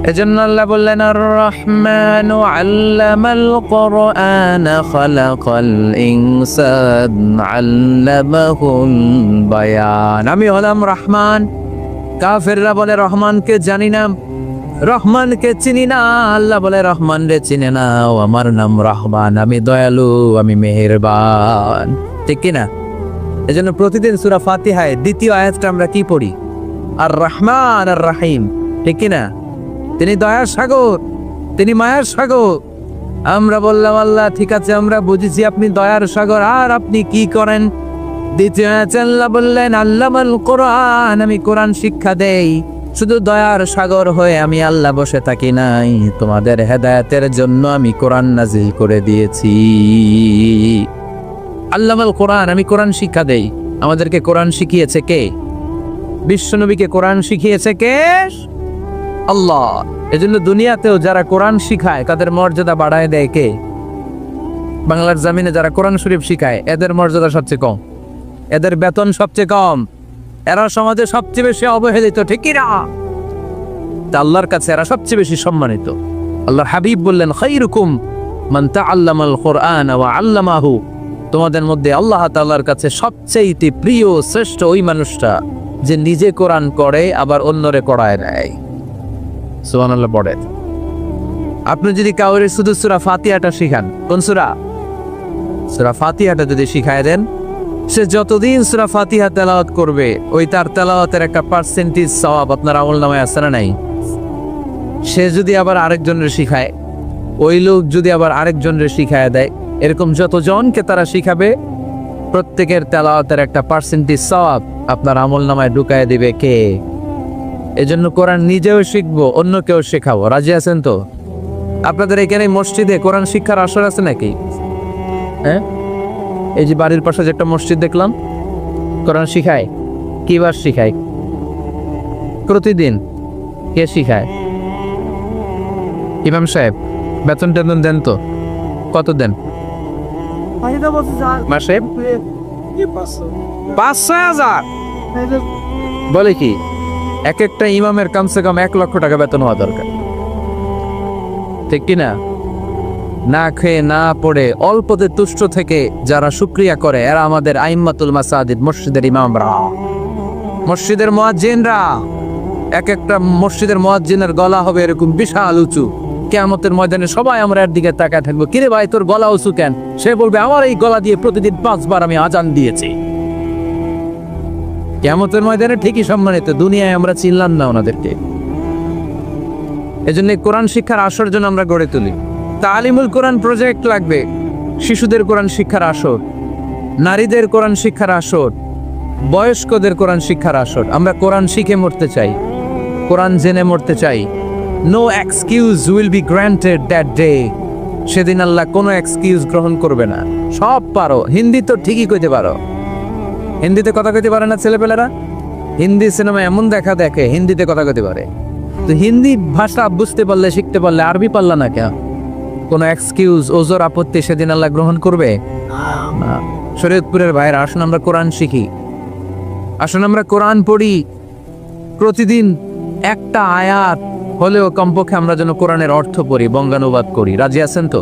এজন্য আল্লাহ বললেন আর রহমানু আল্লামাল কুরআন খালাকাল ইনসান আল্লামাহুল বায়ান। আমি হলাম রহমান। কাফেররা বলে রহমানকে জানি না, রহমানকে চিনি না। আল্লাহ বলে রহমান রে চিনে না, ও আমার নাম রহমান, আমি দয়ালু, আমি মেহেরবান। ঠিক কিনা? এজন্য প্রতিদিন সূরা ফাতিহায় দ্বিতীয় আয়াতটা আমরা কি পড়ি? আর রহমান আর রাহিম। ঠিক কিনা? তিনি দয়ার সাগর, তিনি মায়ার সাগর। আমরা বললাম আল্লাহ ঠিক আছে, আমরা বুঝেছি আপনি দয়ার সাগর, আর আপনি কি করেন? দ্বিতীয় আয়াতে আল্লাহ বললেন আল্লামাল কোরআন, আমি কোরআন শিক্ষা দেই। শুধু দয়ার সাগর হয়ে আমি আল্লাহ বসে থাকি নাই, তোমাদের হেদায়েতের জন্য আমি কোরআন নাজিল করে দিয়েছি। আল্লামাল কোরআন, আমি কোরআন শিক্ষা দেই। আমাদেরকে কোরআন শিখিয়েছে কে? বিশ্বনবীকে কোরআন শিখিয়েছে কে? আল্লাহ। এজন্য দুনিয়াতেও যারা কোরআন শিখায় তাদের মর্যাদা বাড়ায় দেয় কে? বাংলার জমিনে যারা কোরআন শরীফ শিখায় এদের মর্যাদা সবচেয়ে কম, এদের বেতন সবচেয়ে কম, এরা সমাজে সবচেয়ে বেশি অবহেলিত। ঠিক কি না? তা আল্লাহর কাছে এরা সবচেয়ে বেশি সম্মানিত। আল্লাহর হাবিব বললেন খায়রুকুম মান তাআল্লামাল কুরআন ওয়া আল্লামাহু, তোমাদের মধ্যে আল্লাহ তাআলার কাছে সবচেয়ে প্রিয় শ্রেষ্ঠ ওই মানুষটা যে নিজে কোরআন করে আবার অন্যরে করায় দেয়। সুবহানাল্লাহ পড়ে। আপনি যদি কাউরে শুধু সূরা ফাতিহাটা শিখান, কোন সূরা? সূরা ফাতিহাটা যদি শিখায় দেন, সে যতদিন সূরা ফাতিহা তেলাওয়াত করবে ওই তার তেলাওয়াতের একটা পার্সেন্টেজ সওয়াব আপনার আমলনামায় আছে না নাই? সে যদি আবার আরেকজনের শিখায়, ওই লোক যদি আবার আরেকজনের শিখায় দেয়, এরকম যতজনকে তারা শিখাবে প্রত্যেকের তেলাওয়াতের একটা পার্সেন্টেজ সওয়াব আপনার আমলনামায় ঢুকায় দিবে কে? এজন্য কোরআন নিজেও শিখবো, অন্যকেও শেখাবো। রাজি আছেন তো? আপনাদের এখানে মসজিদে কোরআন শিক্ষার আসর আছে নাকি? হ্যাঁ, এই যে বাড়ির পাশে যে একটা মসজিদ দেখলাম, কোরআন শিখায়। কিবার শিখায়? প্রতিদিন। কে শিখায়? ইমাম সাহেব। বেতন টেতন দেন তো? কত দেন মাসে? 500,000। বলে কি এক একটা ইমামের কমসে কম 1 লক্ষ টাকা বেতন হওয়া দরকার। ঠিক কিনা? না খেয়ে না পড়ে অল্পতে তুষ্ট থেকে যারা শুকরিয়া করে এরা আমাদের আইম্মাতুল মাসাজিদ, মসজিদের ইমামরা, মসজিদের মুয়াজ্জিনরা। এক একটা মসজিদের মুয়াজ্জিনের গলা হবে এরকম বিশাল উঁচু। কিয়ামতের ময়দানে সবাই আমরা এর দিকে তাকায় থাকবো, কিরে ভাই তোর গলা উঁচু কেন? সে বলবে আমার এই গলা দিয়ে প্রতিদিন 5 বার আমি আজান দিয়েছি। কিয়ামতের ময়দানে ঠিকই সম্মানিত, দুনিয়ায় আমরা চিনলাম না ওনাদেরকে। এজন্য কোরআন শিক্ষার আসর জন্য আমরা গড়ে তুলি। তালিমুল কোরআন প্রজেক্ট লাগবে, শিশুদের কোরআন শিক্ষার আসর, নারীদের কোরআন শিক্ষার আসর, বয়স্কদের কোরআন শিক্ষার আসর। আমরা কোরআন শিখে মরতে চাই, কোরআন জেনে মরতে চাই। No excuse will be granted that day. সেদিন আল্লাহ কোনো এক্সকিউজ গ্রহণ করবে না। সব পারো, হিন্দি তো ঠিকই কইতে পারো। হিন্দিতে কথা কইতে পারে না ছেলেপেলেরা? হিন্দি সিনেমা এমন দেখা দেখে হিন্দিতে কথা কইতে পারে। তো হিন্দি ভাষা বুঝতে পারলে, শিখতে পারলে আরবি পারলা না কেন? কোনো এক্সকিউজ, ওজোর, আপত্তি সেদিন আল্লাহ গ্রহণ করবে না। শরীয়তপুরের ভাইরা, আসুন আমরা কোরআন শিখি, আসুন আমরা কোরআন পড়ি। প্রতিদিন একটা আয়াত হলেও কমপক্ষে আমরা যেন কোরআনের অর্থ পড়ি, বঙ্গানুবাদ করি। রাজি আছেন তো?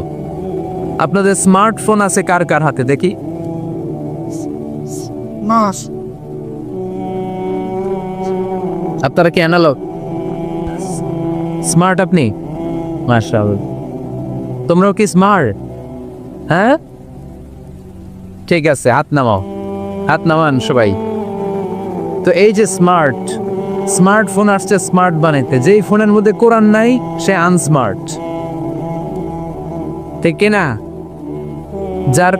আপনাদের স্মার্টফোন আছে কার কার হাতে দেখি? আপনারা কি অ্যানালগ? স্মার্ট আপনি? মাশাআল্লাহ। তোমরাও কি স্মার্ট? হ্যাঁ, ঠিক আছে, হাত নামাও, হাত নামান সবাই। তো এই যে স্মার্টফোন আসছে স্মার্ট বানাইতে, যেই ফোনের মধ্যে কোরআন নাই সে আনস্মার্ট। ঠিক কিনা? যার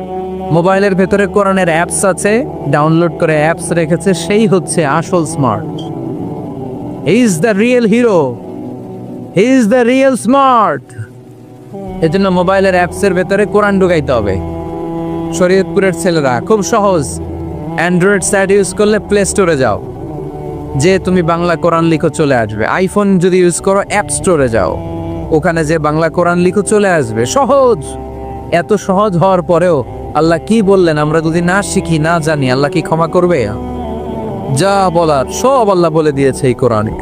মোবাইলের ভেতরে কোরআনের অ্যাপস আছে, ডাউনলোড করে অ্যাপস রেখেছে, সেই হচ্ছে আসল smart. He is the real hero, he is the real smart. এজন্য মোবাইলের অ্যাপসের ভেতরে কোরআন ঢুকাইতে হবে। শরীয়তপুরের ছেলেরা খুব সহজ, অ্যান্ড্রয়েড সাইট ইউজ করলে প্লে স্টোরে যাও, যে তুমি বাংলা কোরআন লিখো চলে আসবে। আইফোন যদি ইউজ করো অ্যাপ স্টোরে যাও, ওখানে যে বাংলা কোরআন লিখো চলে আসবে। সহজ। এত সহজ হওয়ার পরেও আল্লাহ কি বললেন আমরা যদি না শিখি, না জানি, আল্লাহ কি ক্ষমা করবে? যা বলার সব আল্লাহ বলে দিয়েছে এই কোরআনে।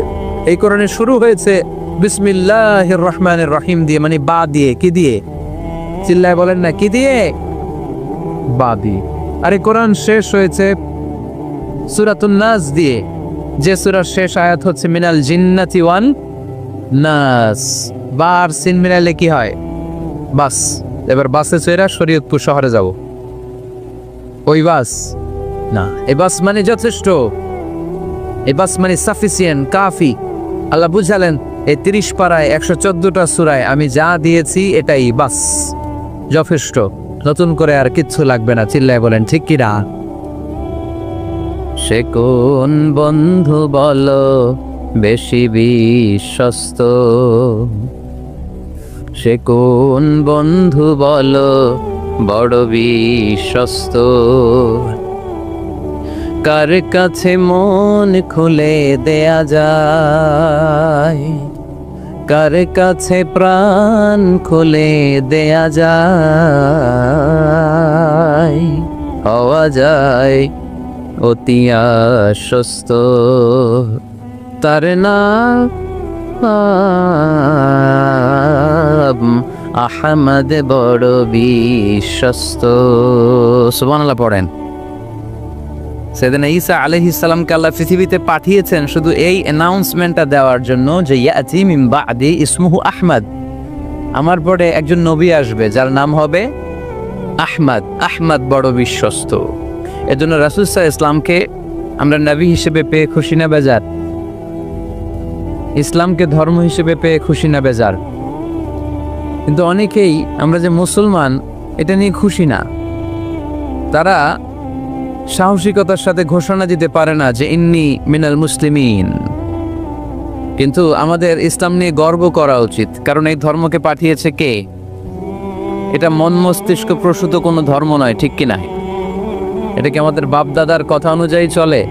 এই কোরআনে শুরু হয়েছে বিসমিল্লাহির রহমানির রহিম দিয়ে, মানে বা দিয়ে। কি দিয়ে? চিল্লায় বলেন না, কি দিয়ে? বা দিয়ে। আরে কোরআন শেষ হয়েছে সূরাতুন নাস দিয়ে, যে সূরার শেষ আয়াত হচ্ছে মিনাল জিন্নাতি ওয়ান নাস। বার সিন মিলাইলে কি হয়? বাস। এবার বাসে চড়ে শরীয়তপুর শহরে যাব। ওই বাস না, এই বাস মানে যথেষ্ট, এই বাস মানে সাফিসিয়েন্ট, কাফি। আল্লাহ বুঝালেন এই 30 পারায় 114টা সূরায় আমি যা দিয়েছি এটাই বাস, যথেষ্ট। নতুন করে আর কিচ্ছু লাগবে না। চিল্লায় বলেন ঠিক কি না? সে কোন বন্ধু বলো বেশি বিশ্বস্ত, সে কোন বন্ধু বলো বড় বিশ্বস্ত, কার কাছে মন খুলে দেয়া যায়, কার কাছে প্রাণ খুলে দেয়া যায়, হওয়া যায় অতি আশ্বস্ত, তার নাম আহমদ বড় বিশ্বস্ত। সুবহানাল্লাহ পড়েন। সেদিন ঈসা আলাইহিস সালামকে আল্লাহ পৃথিবীতে পাঠিয়েছেন শুধু এই অ্যানাউন্সমেন্টটা দেওয়ার জন্য যে ইয়াতি মিন বাদি ইসমুহু আহমদ, আমার পরে একজন নবী আসবে যার নাম হবে আহমদ। আহমদ বড় বিশ্বস্ত। এজন্য রাসূল সাল্লাল্লাহু আলাইহি ইসলামকে আমরা নবী হিসেবে পেয়ে খুশি না বেজার? ইসলামকে ধর্ম হিসেবে পেয়ে খুশি না বেজার? কিন্তু অনেকেই আমরা যে মুসলমান এটা নিয়ে খুশি না। তারা সাহসিকতার সাথে ঘোষণা দিতে পারে না যে ইন্নী মিনাল মুসলিমিন। কিন্তু আমাদের ইসলাম নিয়ে গর্ব করা উচিত, কারণ এই ধর্মকে পাঠিয়েছে কে? এটা মন মস্তিষ্ক প্রসূত কোনো ধর্ম নয়, ঠিক কি না? এটা কি আমাদের বাপ দাদার কথা অনুযায়ী চলে?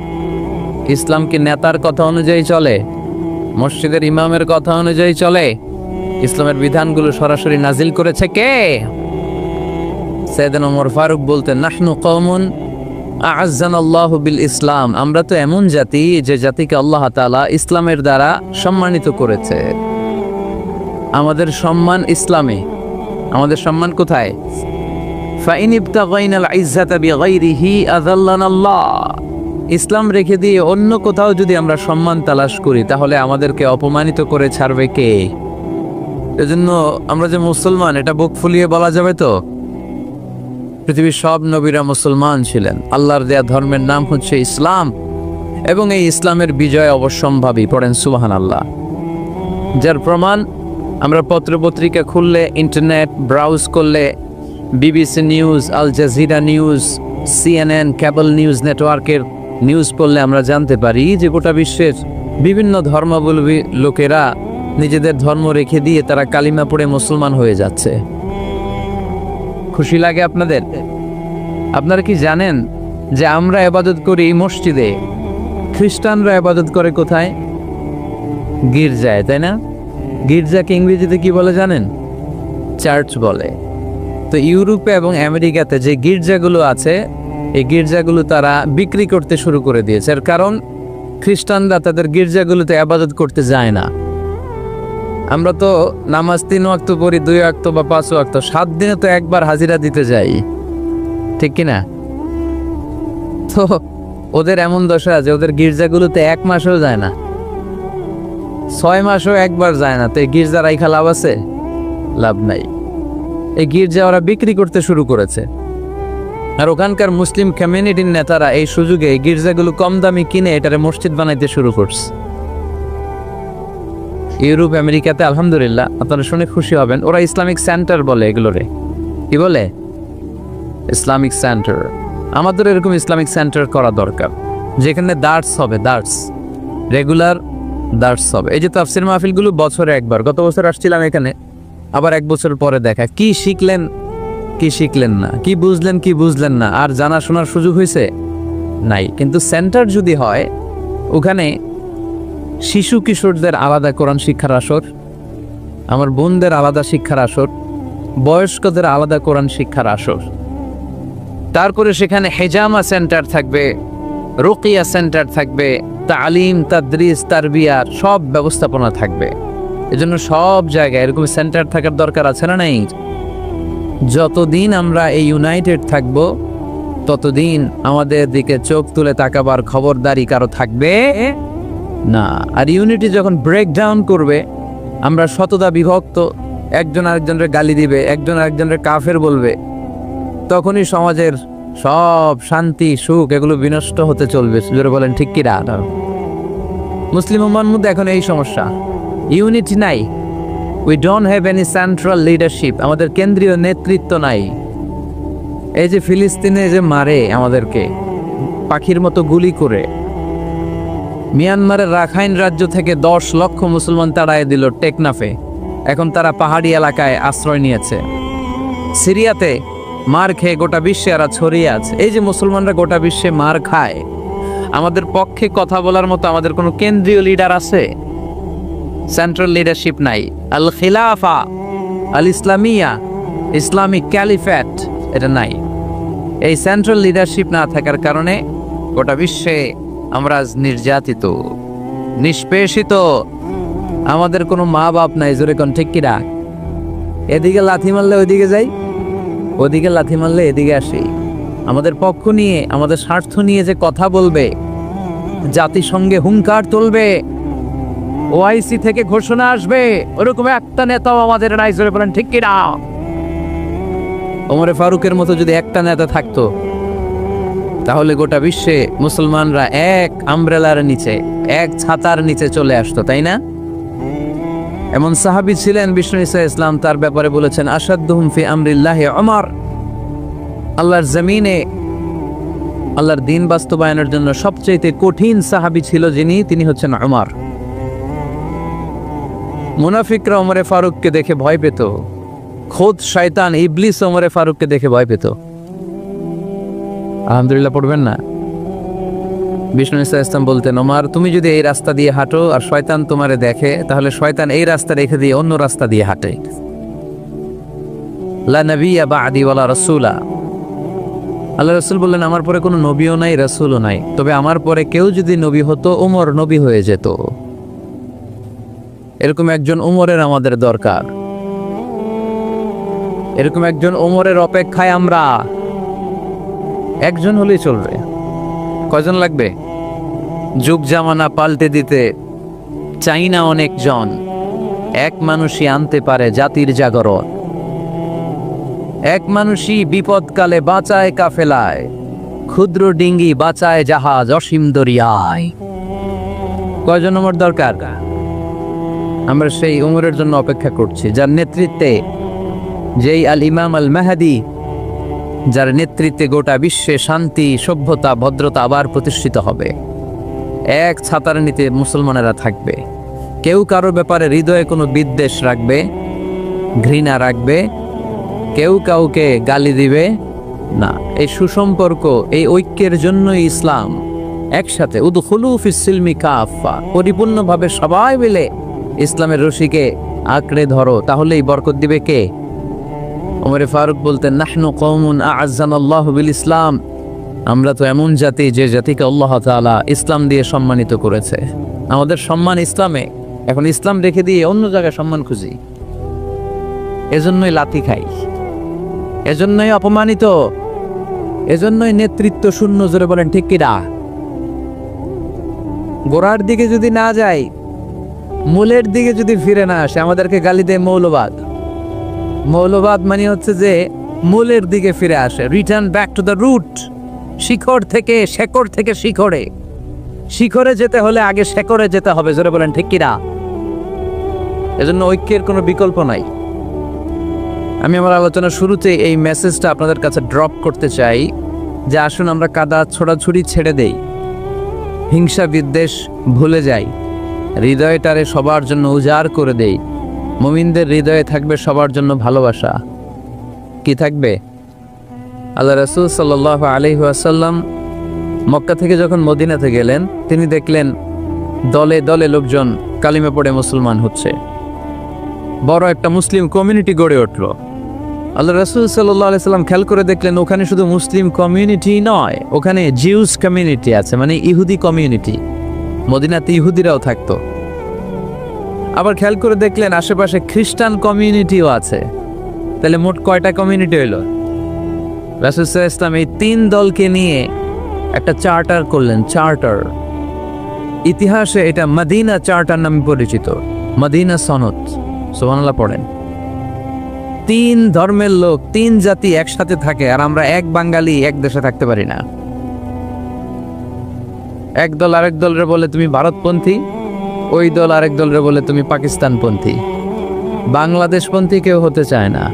ইসলাম কি নেতার কথা অনুযায়ী চলে? মসজিদের ইমামের কথা অনুযায়ী চলে? ইসলামের বিধানগুলো সরাসরি নাজিল করেছে কে? সাইয়েদনা ওমর ফারুক বলতেন, নাহনু কওমুন আ'আজ্জানাল্লাহু বিল ইসলাম, আমরা তো এমন জাতি যে জাতিকে আল্লাহ তাআলা ইসলামের দ্বারা সম্মানিত করেছে। আমাদের সম্মান ইসলামে। আমাদের সম্মান কোথায়? ফাইন ইবতাগাইনাল ইজ্জাতা বিগাইরিহি আযাল্লানাল্লাহ। ইসলাম রেখে দিয়ে অন্য কোথাও যদি আমরা সম্মান তালাশ করি তাহলে আমাদেরকে অপমানিত করে ছাড়বে কে? এজন্য আমরা যে মুসলমান এটা বুক ফুলিয়ে বলা যাবে তো? পৃথিবীর সব নবীরা মুসলমান ছিলেন। আল্লাহর দেয়া ধর্মের নাম হচ্ছে ইসলাম, এবং এই ইসলামের বিজয় অবশ্যম্ভাবী। পড়েন সুবহানাল্লাহ। যার প্রমাণ আমরা পত্রপত্রিকা খুললে, ইন্টারনেট ব্রাউজ করলে, BBC news, Al Jazeera news, CNN, cable news নেটওয়ার্কের নিউজ পড়লে আমরা জানতে পারি যে গোটা বিশ্বের বিভিন্ন ধর্মাবলম্বী লোকেরা নিজেদের ধর্ম রেখে দিয়ে তারা কালিমা পড়ে মুসলমান হয়ে যাচ্ছে। খুশি লাগে আপনাদের? আপনারা কি জানেন যে আমরা ইবাদত করি মসজিদে, খ্রিস্টানরা ইবাদত করে কোথায়? গির্জায়, তাই না? গির্জাকে ইংরেজিতে কি বলে জানেন? চার্চ বলে। তো ইউরোপে এবং আমেরিকাতে যে গির্জাগুলো আছে, এই গির্জাগুলো তারা বিক্রি করতে শুরু করে দিয়েছে। এর কারণ খ্রিস্টানরা তাদের গির্জাগুলোতে ইবাদত করতে যায় না। আমরা তো নামাজ 3 ওয়াক্ত পড়ি, 2 ওয়াক্ত বা 5 ওয়াক্ত, 7 দিনে তো একবার হাজিরা দিতে যাই, ঠিক কিনা? তো ওদের এমন দশা যে ওদের গির্জাগুলোতে 1 মাসও যায় না, 6 মাসও একবার যায় না। তো এই গির্জা রাইখা লাভ আছে? লাভ নাই। এই গির্জা ওরা বিক্রি করতে শুরু করেছে। আর ওখানকার মুসলিম কমিউনিটির নেতারা এই সুযোগে এই গির্জাগুলো কম দামি কিনে এটারে মসজিদ বানাইতে শুরু করছে। ইউরোপ আমেরিকাতে আলহামদুলিল্লাহ, আপনারা শুনে খুশি হবেন, ওরা ইসলামিক সেন্টার বলে এগুলোরে। কি বলে? Islamic centre. আমাদের এরকম ইসলামিক সেন্টার করা দরকার, যেখানে দার্স হবে, দার্স, রেগুলার দার্স হবে। এই যে তাফসির মাহফিলগুলো বছরে একবার, গত বছর আসছিলাম এখানে, আবার 1 বছর পরে দেখা, কি শিখলেন কি শিখলেন না, কি বুঝলেন না, আর জানা শোনার সুযোগ হয়েছে নাই। কিন্তু সেন্টার যদি হয়, ওখানে শিশু কিশোরদের আলাদা কোরআন শিক্ষার আসর, আমার বোনদের আলাদা শিক্ষার আসর, বয়স্কদের আলাদা কোরআন শিক্ষার আসর, তারপরে সেখানে হেজামা সেন্টার থাকবে, রুকিয়া সেন্টার থাকবে, তালিম, তাদরিস, তারবিয়ার সব ব্যবস্থাপনা থাকবে। এজন্য সব জায়গায় এরকম সেন্টার থাকার দরকার আছে না নাই? যতদিন আমরা এই ইউনাইটেড থাকব ততদিন আমাদের দিকে চোখ তুলে তাকাবার খবরদারি কারো থাকবে না। আর ইউনিটি যখন ব্রেক ডাউন করবে, আমরা শততা বিভক্ত, একজন আরেকজনের গালি দিবে, একজন আরেকজনের কাফের বলবে, তখনই সমাজের সব শান্তি সুখ এগুলো বিনষ্ট হতে চলবে। জোরে বলেন ঠিক কি না? মুসলিম উম্মার মধ্যে এখন এই সমস্যা, ইউনিটি নাই। We don't have any central leadership, আমাদের কেন্দ্রীয় নেতৃত্ব নাই। এই যে ফিলিস্তিনে যে মারে আমাদেরকে পাখির মতো গুলি করে, মিয়ানমারের রাখাইন রাজ্য থেকে 10 লক্ষ মুসলমান তাড়ায় দিল টেকনাফে, এখন তারা পাহাড়ি এলাকায় আশ্রয় নিয়েছে। সিরিয়াতে মার খেয়ে গোটা বিশ্বে এরা ছড়িয়ে আছে। এই যে মুসলমানরা গোটা বিশ্বে মার খায়, আমাদের পক্ষে কথা বলার মতো আমাদের কোনো কেন্দ্রীয় লিডার আছে? সেন্ট্রাল লিডারশিপ নাই। আল খিলাফা আল ইসলামিয়া, ইসলামিক ক্যালিফেট, এটা নাই। এই সেন্ট্রাল লিডারশিপ না থাকার কারণে গোটা বিশ্বে আমরা আজ নির্যাতিত, নিষ্পেষিত। আমাদের কোনো মা বাপ নাই। জোরে কোন ঠিক কিনা? এদিকে লাথি মারলে ওইদিকে যাই, ওদিকে লাথি মারলে এদিকে আসি। আমাদের পক্ষ নিয়ে, আমাদের স্বার্থ নিয়ে যে কথা বলবে, জাতিসংঘে হুঙ্কার তুলবে, ওআইসি থেকে ঘোষণা আসবে, ওরকম একটা নেতাও আমাদের নাই। জোরে বলেন ঠিক কিনা? ওমরে ফারুকের মতো যদি একটা নেতা থাকতো, তাহলে গোটা বিশ্বে মুসলমানরা এক আমব্রেলার নিচে, এক ছাতার নিচে চলে আসতো, তাই না? এমন সাহাবী ছিলেন বিষ্ণু ঈসা ইসলাম তার ব্যাপারে বলেছেন, আসাদুহুম ফি আমরিল্লাহি ওমর। আল্লাহর জমিনে আল্লাহর দ্বীন বাস্তবায়নের জন্য সবচেয়ে কঠিন সাহাবী ছিল যিনি, তিনি হচ্ছেন ওমর। মুনাফিকরা ওমরে ফারুককে দেখে ভয় পেত, খোদ শয়তান ইবলিস ওমরে ফারুককে দেখে ভয় পেত। আলহামদুলিল্লাহ পড়বেন না? বিষ্ণু ঈসা ইসলাম বলতেন, ওমর তুমি যদি এই রাস্তা দিয়ে হাঁটো আর শয়তান তোমারে দেখে, তাহলে শয়তান এই রাস্তা রেখে দিয়ে অন্য রাস্তা দিয়ে হাঁটে। লা নবিয়্যা বা'দি ওয়ালা রাসূলা। আল্লাহ রাসূল বললেন, আমার পরে কোনো নবীও নাই, রাসূলও নাই, তবে আমার পরে কেউ যদি নবী হতো, ওমর নবী হয়ে যেত। এরকম একজন ওমরের আমাদের দরকার। এরকম একজন ওমরের অপেক্ষায় আমরা। একজন হলেই চলবে, কয়জন লাগবে? যুগ জামানা পাল্টে দিতে চাই না অনেকজন, এক মানুষই আনতে পারে জাতির জাগরণ। এক মানুষই বিপদকালে বাঁচায় কাফেলায়, ক্ষুদ্র ডিঙ্গি বাঁচায় জাহাজ অসীম দরিয়ায়। কয়জন ওমর দরকার? আমরা সেই ওমরের জন্য অপেক্ষা করছি, যার নেতৃত্বে, যেই আল ইমাম আল মাহদি, যার নেতৃত্বে গোটা বিশ্বে শান্তি, সভ্যতা, ভদ্রতা আবার প্রতিষ্ঠিত হবে। এক ছাতার নিচে মুসলমানেরা থাকবে, কেউ কারো ব্যাপারে হৃদয়ে কোনো বিদ্বেষ রাখবে, ঘৃণা রাখবে, কেউ কাউকে গালি দিবে না। এই সুসম্পর্ক, এই ঐক্যের জন্যই ইসলাম। একসাথে উদখুলু ফিস সিলমি কাফা, পরিপূর্ণভাবে সবাই মিলে ইসলামের রশিকে আঁকড়ে ধরো, তাহলেই বরকত দিবে কে? ওমরে ফারুক বলতেন, নাহনু কওমুন আ'আজ্জানাল্লাহু বিল ইসলাম, আমরা তো এমন জাতি যে জাতিকে আল্লাহ তাআলা ইসলাম দিয়ে সম্মানিত করেছে। আমাদের সম্মান ইসলামে, এখন ইসলাম রেখে দিয়ে অন্য জায়গায় সম্মান খুঁজি। এজন্যই লাথি খাই, এজন্যই অপমানিত, এজন্যই নেতৃত্ব শূন্য। জোরে বলেন ঠিক কিনা? গোড়ার দিকে যদি না যাই, মূলের দিকে যদি ফিরে না আসে, আমাদেরকে গালি দেয় মৌলবাদ। মৌলবাদ মানে হচ্ছে যে মূলের দিকে ফিরে আসে, return back to the root. শিখর থেকে, শেকড় থেকে শিখরে, শিখরে যেতে হলে আগে শেকড়ে যেতে হবে। জোরে বলেন ঠিক কিনা? এজন্য ঐক্যের কোনো বিকল্প নাই। আমি আমার আলোচনার শুরুতে এই মেসেজটা আপনাদের কাছে ড্রপ করতে চাই যে আসুন আমরা কাদা ছোড়াছুড়ি ছেড়ে দেই, হিংসা বিদ্বেষ ভুলে যাই, হৃদয়টারে সবার জন্য উজাড় করে দেই। মুমিনদের হৃদয়ে থাকবে সবার জন্য ভালোবাসা। কি থাকবে? আল্লাহ রাসূল সাল্লাল্লাহু আলাইহি ওয়াসাল্লাম মক্কা থেকে যখন মদিনাতে গেলেন, তিনি দেখলেন দলে দলে লোকজন কালিমা পড়ে মুসলমান হচ্ছে, বড় একটা মুসলিম কমিউনিটি গড়ে উঠল। আল্লাহ রাসূল সাল্লাল্লাহু আলাইহি ওয়াসাল্লাম খেয়াল করে দেখলেন ওখানে শুধু মুসলিম কমিউনিটি নয়, ওখানে জিউস কমিউনিটি আছে, মানে ইহুদি কমিউনিটি। মদিনাতে ইহুদিরাও থাকতো। আবার খেয়াল করে দেখলেন আশেপাশে খ্রিস্টান কমিউনিটিও আছে, তাহলে মোট কয়টা কমিউনিটি হইল? রাসূল সাল্লাল্লাহু আলাইহি ওয়াসাল্লাম এই 3 দলকে নিয়ে একটা চার্টার করলেন, চার্টার। ইতিহাসে এটা মদিনা চার্টার নামে পরিচিত, মদিনা সনদ। সুবহানাল্লাহ পড়েন। 3 ধর্মের লোক, 3 জাতি একসাথে থাকে, আর আমরা এক বাঙালি এক দেশে থাকতে পারি না। এক দল আরেক দলরে বলে তুমি ভারতপন্থী, ওই দল আরেক দলরে বলে তুমি পাকিস্তানপন্থী। বাংলাদেশপন্থী কেউ হতে চায় না।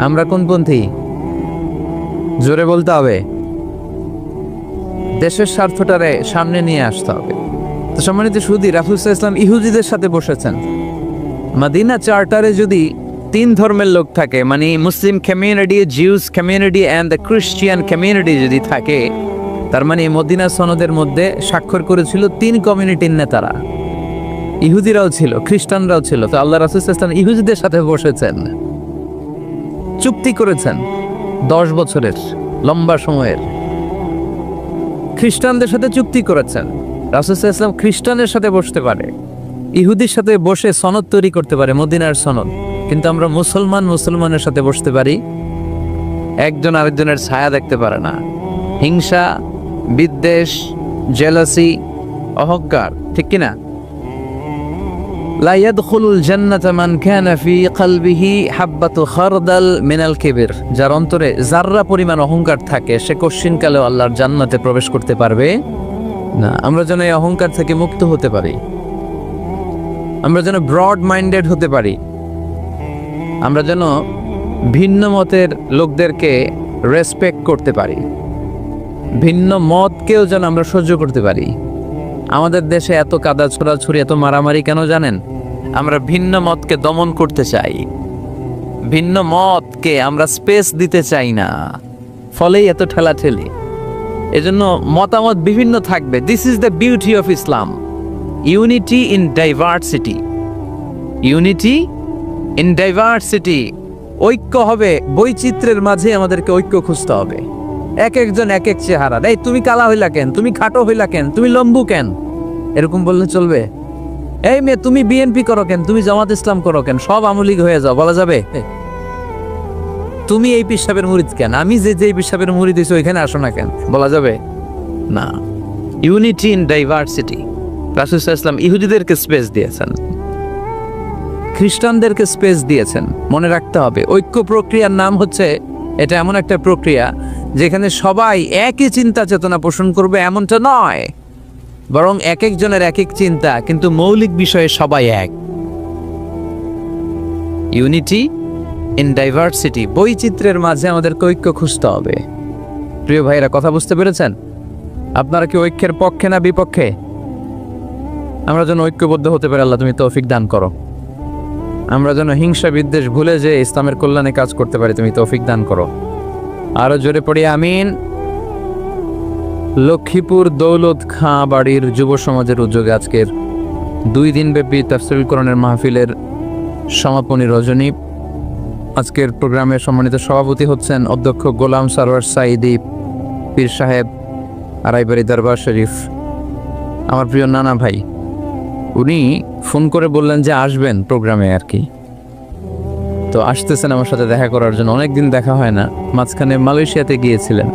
আমরা কোন পন্থী? জোরে বলতে হবে। দেশের স্বার্থটারে সামনে নিয়ে আসতে হবে। তো সম্মানিত সুধী, রাসূল সাল্লাল্লাহু আলাইহি ওয়াসাল্লাম ইহুদিদের সাথে বসেছেন। মদিনা চার্টারে যদি 3 ধর্মের লোক থাকে, মানে Muslim community, Jews community and the Christian community যদি থাকে, তার মানে মদিনা সনদের মধ্যে স্বাক্ষর করেছিল 3 কমিউনিটির নেতারা। ইহুদিরাও ছিল, খ্রিস্টানরাও ছিল। তো আল্লাহ রাসূল সাল্লাল্লাহু আলাইহি ওয়াসাল্লাম ইহুদিদের সাথে বসেছেন, চুক্তি করেছেন 10 বছরের লম্বা সময়ের। খ্রিস্টানদের সাথে চুক্তি করেছেন। রাসূল সাল্লাল্লাহু আলাইহি ওয়াসাল্লাম খ্রিস্টানের সাথে বসতে পারে, ইহুদির সাথে বসে সনদ তৈরি করতে পারে, মদিনার সনদ। কিন্তু আমরা মুসলমানের সাথে বসতে পারি, একজন আরেকজনের ছায়া দেখতে পারে না। হিংসা, বিদ্বেষ, জেলাসি, অহংকার, ঠিক কিনা? লা ইয়াদখুলুল জান্নাতা মান কানা ফি কলবিহি হাববাতু খারদাল মিনাল কিবর। যার অন্তরে যাররা পরিমাণ অহংকার থাকে, সে কোশ্চিনকালেও আল্লাহর জান্নাতে প্রবেশ করতে পারবে না। আমরা যেন এই অহংকার থেকে মুক্ত হতে পারি, আমরা যেন ব্রড মাইন্ডেড হতে পারি, আমরা যেন ভিন্ন মতের লোকদেরকে রেসপেক্ট করতে পারি, ভিন্ন মতকেও যেন আমরা সহ্য করতে পারি। আমাদের দেশে এত কাদা ছোড়াছুরি, এত মারামারি কেন জানেন? আমরা ভিন্ন মতকে দমন করতে চাই, ভিন্ন মতকে আমরা স্পেস দিতে চাই না, ফলেই এত ঠেলাঠেলি। এজন্য মতামত বিভিন্ন থাকবে। This is the beauty of Islam, unity in diversity. Unity in diversity, ঐক্য হবে বৈচিত্র্যের মাঝে। আমাদেরকে ঐক্য খুঁজতে হবে। এক একজন এক এক চেহারা। এই তুমি কালা হইলা কেন, তুমি খাটো হইলা কেন, তুমি লম্বু কেন, এরকম বললে চলবে? এই মেয়ে তুমি বিএনপি করো কেন, তুমি জামাত ইসলাম করো কেন, সব আমলিগ হয়ে যাও, বলা যাবে? তুমি এই পিসাবের মুরিদ কেন, আমি যে পিসাবের মুরিদ হইছি ওইখানে আসো না কেন, বলা যাবে না। Unity in diversity. রাসূল সাল্লাল্লাহু আলাইহি ওয়াসাল্লাম ইহুদিদেরকে স্পেস দিয়েছেন, খ্রিস্টানদেরকে স্পেস দিয়েছেন। মনে রাখতে হবে, ঐক্য প্রক্রিয়ার নাম হচ্ছে, এটা এমন একটা প্রক্রিয়া যেখানে সবাই একই চিন্তা চেতনা পোষণ করবে এমনটা নয়, বরং এক একজনের এক এক চিন্তা, কিন্তু মৌলিক বিষয়ে সবাই এক। ইউনিটি ইন ডাইভার্সিটি, বৈচিত্র্যের মাঝে আমাদের ঐক্য খুঁজতে হবে। প্রিয় ভাইরা, কথা বুঝতে পেরেছেন? আপনারা কি ঐক্যের পক্ষে না বিপক্ষে? আমরা যেন ঐক্যবদ্ধ হতে পারি, আল্লাহ তুমি তৌফিক দান করো। আমরা যেন হিংসা বিদ্বেষ ভুলে যে ইসলামের কল্যাণে কাজ করতে পারি, তুমি তৌফিক দান করো। আরো জোরে পড়ি আমিন। লক্ষ্মীপুর দৌলত খাঁ বাড়ির যুব সমাজের উদ্যোগে আজকের 2 দিনব্যাপী তাফসীরুল কোরআনের মাহফিলের সমাপনী রজনী। আজকের প্রোগ্রামের সম্মানিত সভাপতি হচ্ছেন অধ্যক্ষ গোলাম সারোয়ার সাঈদী পীর সাহেব, আড়াইবাড়ি দরবার শরীফ, আমার প্রিয় নানা ভাই। উনি ফোন করে বললেন যে আসবেন প্রোগ্রামে আর কি। তো আসতেছেন আমার সাথে দেখা করার জন্য, অনেকদিন দেখা হয় না। মাঝখানে মালয়েশিয়াতে গিয়েছিলেন,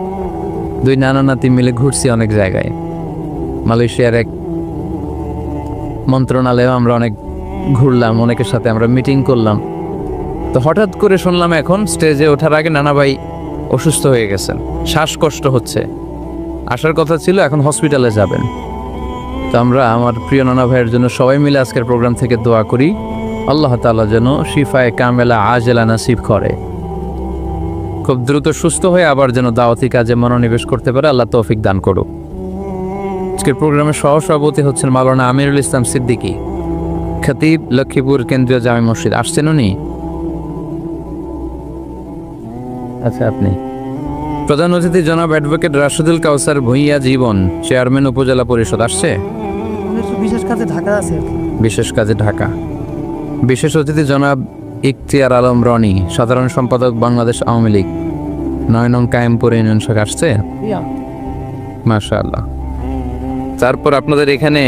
2 নানা নাতি মিলে ঘুরছি অনেক জায়গায়। মালয়েশিয়ার এক মন্ত্রণালয়ে আমরা অনেক ঘুরলাম, অনেকের সাথে আমরা মিটিং করলাম। তো হঠাৎ করে শুনলাম এখন স্টেজে ওঠার আগে নানা ভাই অসুস্থ হয়ে গেছেন, শ্বাসকষ্ট হচ্ছে, আসার কথা ছিল, এখন হসপিটালে যাবেন। তো আমরা আমার প্রিয় নানা ভাইয়ের জন্য সবাই মিলে আজকের প্রোগ্রাম থেকে দোয়া করি, আল্লাহ তাআলা যেন শিফায়ে কামেলা আজেলা নাসিব করে, খুব দ্রুত সুস্থ হয়ে আবার যেন দাওয়াতি কাজে মনোনিবেশ করতে পারে, আল্লাহ তৌফিক দান করুক। আজকের প্রোগ্রামের সহসভাপতি হচ্ছেন মাওলানা আমিরুল ইসলাম সিদ্দিকী, খতিব, লক্ষ্মীপুর কেন্দ্রীয় জামে মসজিদ। আসছেন উনি? আচ্ছা, আপনি। প্রধান অতিথি জনাব অ্যাডভোকেট রাশেদুল কাউসার ভূঁইয়া জীবন, চেয়ারম্যান উপজেলা পরিষদ। আসছে? বিশেষ কাজে ঢাকা আছে। বিশেষ কাজে ঢাকা। বিশেষ অতিথি জনাব ইখতিয়ার আলম রনি, সাধারণ সম্পাদক বাংলাদেশ আওয়ামী লীগ, 9 নং কায়েমপুর ইউনিয়ন শাখা। আসছে? মাশাআল্লাহ। তারপর আপনাদের এখানে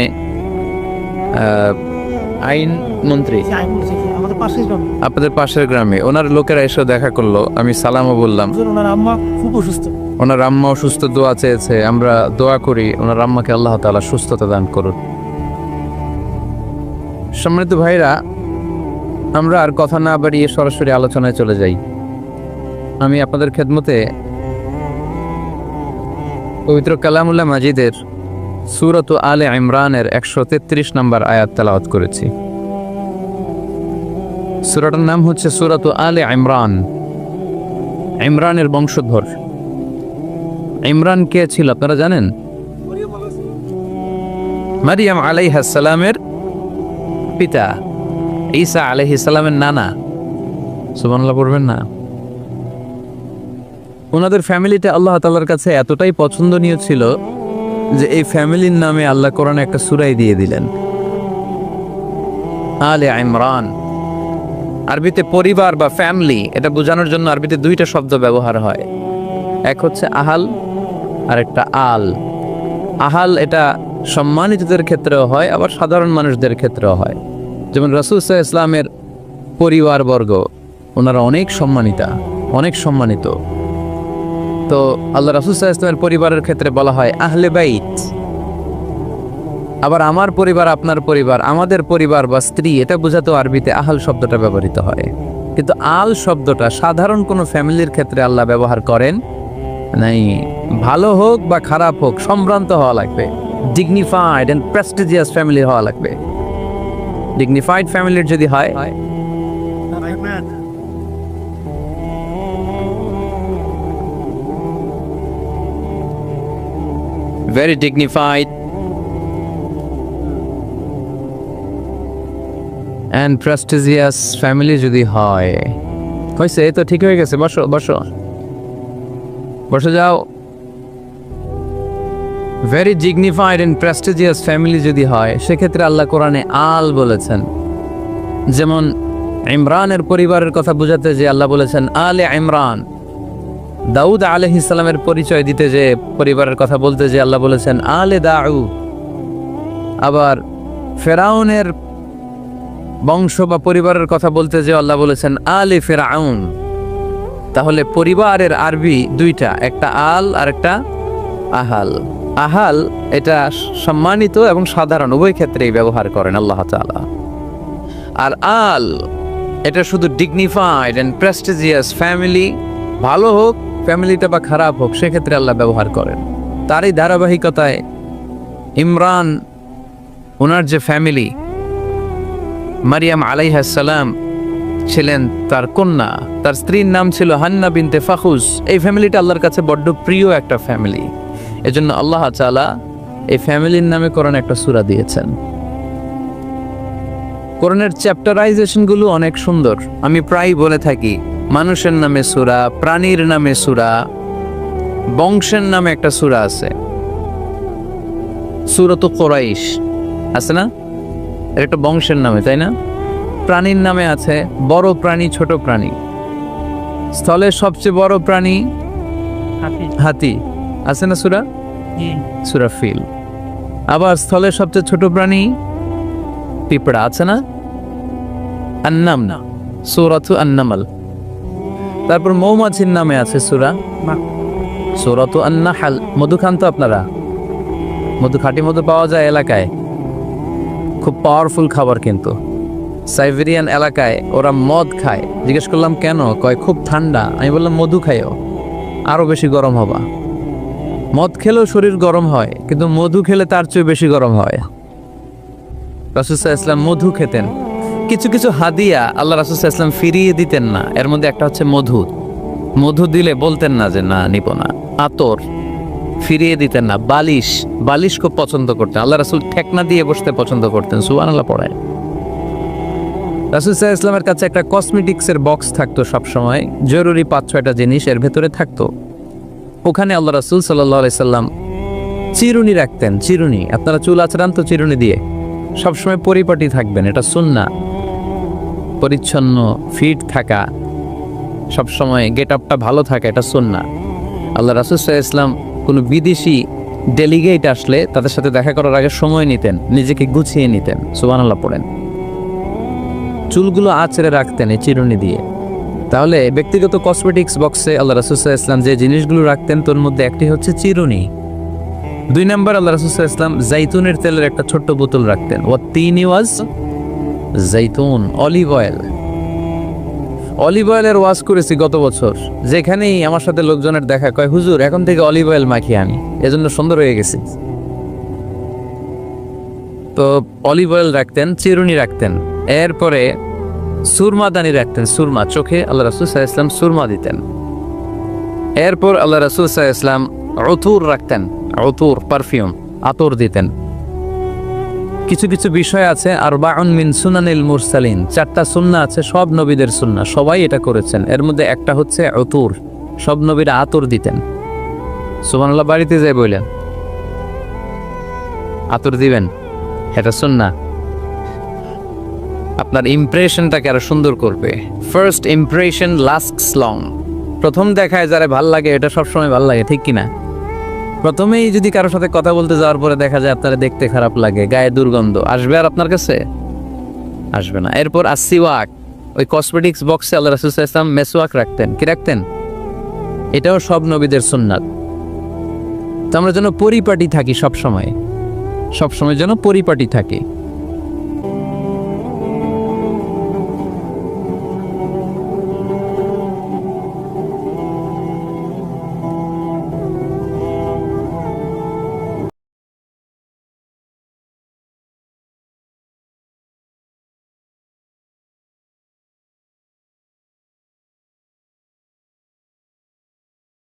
আইন মন্ত্রী যে আইন বলছে যে আমাদের পাশের গ্রামে আপনাদের পাশের গ্রামে, ওনার লোকেরা এসে দেখা করলো, আমি সালামও বললাম। হুজুর, ওনার আম্মা খুব অসুস্থ। ওনার আম্মা অসুস্থ, দোয়া চেয়েছে, আমরা দোয়া করি ওনার আম্মাকে আল্লাহ তাআলা সুস্থতা দান করুন। সম্মানিত ভাইরা, আমরা আর কথা না বাড়িয়ে সরাসরি আলোচনায় চলে যাই। আমি আপনাদের খেদমতে পবিত্র কালামুল্লাহ মাজিদের সূরাত আলে ইমরানের 133 নম্বর আয়াত তেলাওয়াত করেছি। সূরাটার নাম হচ্ছে সূরাত আলে ইমরান। ইমরানের বংশধর। ইমরান কে ছিল আপনারা জানেন? মারিয়াম আলাইহিস সালামের পিতা, ঈসা আলাইহিস সালামের নানা। সুবহানাল্লাহ পড়বেন না? ওনাদের ফ্যামিলিটা আল্লাহ তাআলার কাছে এতটাই পছন্দনীয় ছিল যে এই ফ্যামিলির নামে আল্লাহ কোরআনে একটা সূরাই দিয়ে দিলেন, আলে ইমরান। আরবিতে পরিবার বা ফ্যামিলি এটা বোঝানোর জন্য আরবিতে দুইটা শব্দ ব্যবহার হয়, এক হচ্ছে আহাল আর একটা আল। আহাল এটা সম্মানিতদের ক্ষেত্রেও হয়, আবার সাধারণ মানুষদের ক্ষেত্রেও হয়। যেমন রাসূল সাল্লাল্লাহু আলাইহি ওয়াসাল্লামের পরিবারবর্গ ওনারা অনেক সম্মানিতা, অনেক সম্মানিত। তো আল্লাহ রাসূল সাল্লাল্লাহু আলাইহি ওয়াসাল্লামের পরিবারের ক্ষেত্রে বলা হয় আহলে বাইত। আবার আমার পরিবার, আপনার পরিবার, আমাদের পরিবার বা স্ত্রী, এটা বোঝাতেও আরবিতে আহাল শব্দটা ব্যবহৃত হয়। কিন্তু আল শব্দটা সাধারণ কোনো ফ্যামিলির ক্ষেত্রে আল্লাহ ব্যবহার করেন নাই। ভালো হোক বা খারাপ হোক, সম্ভ্রান্ত হওয়া লাগবে, ডিগনিফাইড এন্ড প্রেস্টিজিয়াস ফ্যামিলি হওয়া লাগবে। ডিগনিফাইড ফ্যামিলির যদি হয়, very dignified and prestigious family যদি হয়, হয়েছে এই তো ঠিক হয়ে গেছে, বসো বসো বসে যাও। very dignified and prestigious family যদি হয়, সেক্ষেত্রে আল্লাহ কোরআনে আল বলেছেন। যেমন ইমরানের পরিবারের কথা বোঝাতে যে আল্লাহ বলেছেন আলে ইমরান। দাউদ আলাইহিস সালামের পরিচয় দিতে যে পরিবারের কথা বলতে যে আল্লাহ বলেছেন আলে দাউদ। আবার ফেরাউনের বংশ বা পরিবারের কথা বলতে যে আল্লাহ বলেছেন আলে ফেরাউন। তাহলে পরিবারের আরবি দুইটা, একটা আল আর একটা আহাল। আহাল এটা সম্মানিত এবং সাধারণ উভয় ক্ষেত্রেই ব্যবহার করেন আল্লাহ তাআলা। আর আল এটা শুধু ডিগনিফাইড এন্ড প্রেস্টিজিয়াস ফ্যামিলি, ভালো হোক ফ্যামিলিটা বা খারাপ হোক, সেক্ষেত্রে আল্লাহ ব্যবহার করেন। তারই ধারাবাহিকতায় ইমরান ওনার যে ফ্যামিলি, মারিয়াম আলাইহিস সালাম ছিলেন তার কন্যা, তার স্ত্রীর নাম ছিল হান্না বিনতে ফাখুস। এই ফ্যামিলিটা আল্লাহর কাছে বড্ড প্রিয় একটা ফ্যামিলি। এজন্য আল্লাহ তাআলা এই ফ্যামিলির নামে কোরআনে একটা সূরা দিয়েছেন। কোরআনের চ্যাপ্টারাইজেশনগুলো অনেক সুন্দর। আমি প্রায় বলে থাকি, মানুষের নামে সূরা, প্রাণীর নামে সূরা, বংশের নামে একটা সূরা আছে, সূরাত কুরাইশ আছে না? এর একটা বংশের নামে, তাই না? প্রাণীর নামে আছে বড় প্রাণী, ছোট প্রাণী। স্থলের সবচেয়ে বড় প্রাণী হাতি, আছে না সূরা? সূরা ফিল। আবার স্থলের সবচেয়ে ছোট প্রাণী পিঁপড়া, আছে না? আন-নামল, সূরাতু আন-নামল। তারপর মৌমাছির নামে আছে সূরা, সূরাতু আন-নাহল। মধু খান তো আপনারা? মধু, খাঁটি মধু পাওয়া যায় এলাকায়, খুব পাওয়ারফুল খাবার। কিন্তু সাইবেরিয়ান এলাকায় ওরা মদ খায়। জিজ্ঞেস করলাম কেন? কয় খুব ঠান্ডা। আমি বললাম মধু খাইও, আরো বেশি গরম হবা। মদ খেলেও শরীর গরম হয়, কিন্তু মধু খেলে তার চেয়ে বেশি গরম হয়। রাসূল সাল্লাল্লাহু আলাইহি ওয়াসাল্লাম মধু খেতেন। কিছু কিছু হাদিয়া আল্লাহ রাসূল সাল্লাল্লাহু আলাইহি ওয়াসাল্লাম ফিরিয়ে দিতেন না। এর মধ্যে একটা হচ্ছে মধু। মধু দিলে বলতেন না যে না নিব না। আতর ফিরিয়ে দিতেন না। বালিশ, বালিশ খুব পছন্দ করতেন। আল্লাহ রাসূল ঠেকনা দিয়ে বসতে পছন্দ করতেন। সুবহানাল্লাহ পড়ায়। রাসূল সাল্লাল্লাহু আলাইহি ওয়াসাল্লামের কাছে একটা কসমেটিক্সের বক্স থাকতো সবসময়, জরুরি 5-6টা জিনিস এর ভেতরে থাকতো। ওখানে আল্লাহ রাসূল সাল্লাল্লাহু আলাইহি ওয়াসাল্লাম চিরুনি রাখতেন। চিরুনি, আপনারা চুল আঁচড়ান তো চিরুনি দিয়ে, সবসময় পরিপাটি থাকবেন, এটা সুন্নাহ। পরিচ্ছন্ন, ফিট থাকা, সবসময় গেট আপটা ভালো থাকা, এটা সুন্নাহ। আল্লাহ রাসূল সাল্লাল্লাহু আলাইহি ওয়াসাল্লাম কোনো বিদেশি ডেলিগেট আসলে তাদের সাথে দেখা করার আগে সময় নিতেন, নিজেকে গুছিয়ে নিতেন। সুবহানাল্লাহ পড়েন। চুলগুলো আঁচড়ে রাখতেন এই চিরুনি দিয়ে। তাহলে ব্যক্তিগত কসমেটিক্স বক্সে আল্লাহ রাসূল সাল্লাল্লাহু আলাইহি ওয়াসাল্লাম যে জিনিসগুলো রাখতেন তোর মধ্যে একটি হচ্ছে চিরুনি। 2 নম্বর আল্লাহ রাসূল সাল্লাল্লাহু আলাইহি ওয়াসাল্লাম জাইতুনের তেলের একটা ছোট্ট বোতল রাখতেন। ওয়াত্তিনি ওয়াজ জাইতুন, অলিভ অয়েল। অলিভ অয়েলের ওয়াজ করেছি গত বছর, যেখানেই আমার সাথে লোকজনের দেখা কয় হুজুর এখন থেকে অলিভ অয়েল মাখিয়ে আনি, এজন্য সুন্দর হয়ে গেছি। তো অলিভ অয়েল রাখতেন, চিরুনি রাখতেন, এরপরে সুরমাদানি রাখতেন, সুরমা, চোখে আল্লাহ রাসূল সাল্লাল্লাহু আলাইহি ওয়াসাল্লাম সুরমা দিতেন। এরপর আল্লাহ রাসূল সাল্লাল্লাহু আলাইহি ওয়াসাল্লাম উতুর রাখতেন, উতুর পারফিউম, আতর দিতেন। কিছু কিছু বিষয় আছে আরবাউন মিন সুনানিল মুরসালিন, 4টা সুন্নাহ আছে সব নবীদের সুন্নাহ, সবাই এটা করেছেন। এর মধ্যে একটা হচ্ছে উতুর, সব নবীরা আতর দিতেন। সুবহানাল্লাহ, বাড়িতে যাই বললেন আতর দিবেন, এটা সুন্নাহ। আপনার ইমপ্রেশনটাকে আরো সুন্দর করবে। First impression lasts long. প্রথম দেখায় যারা ভাল লাগে এটা সবসময় ভাল লাগে, ঠিক কিনা? প্রথমেই যদি কারোর সাথে কথা বলতে যাওয়ার পরে দেখা যায় আপনারা দেখতে খারাপ লাগে, গায়ে দুর্গন্ধ, আসবে আর আপনার কাছে? আসবে না। এরপর আসিওয়াক, ওই কসমেটিক্স বক্সে আল্লাহ রাসূল সাল্লাল্লাহু আলাইহি ওয়াসাল্লাম মেসওয়াক রাখতেন। কি রাখতেন? এটাও সব নবীদের সুন্নাত। তো আমরা যেন পরিপাটি থাকি, সবসময় যেন পরিপাটি থাকি।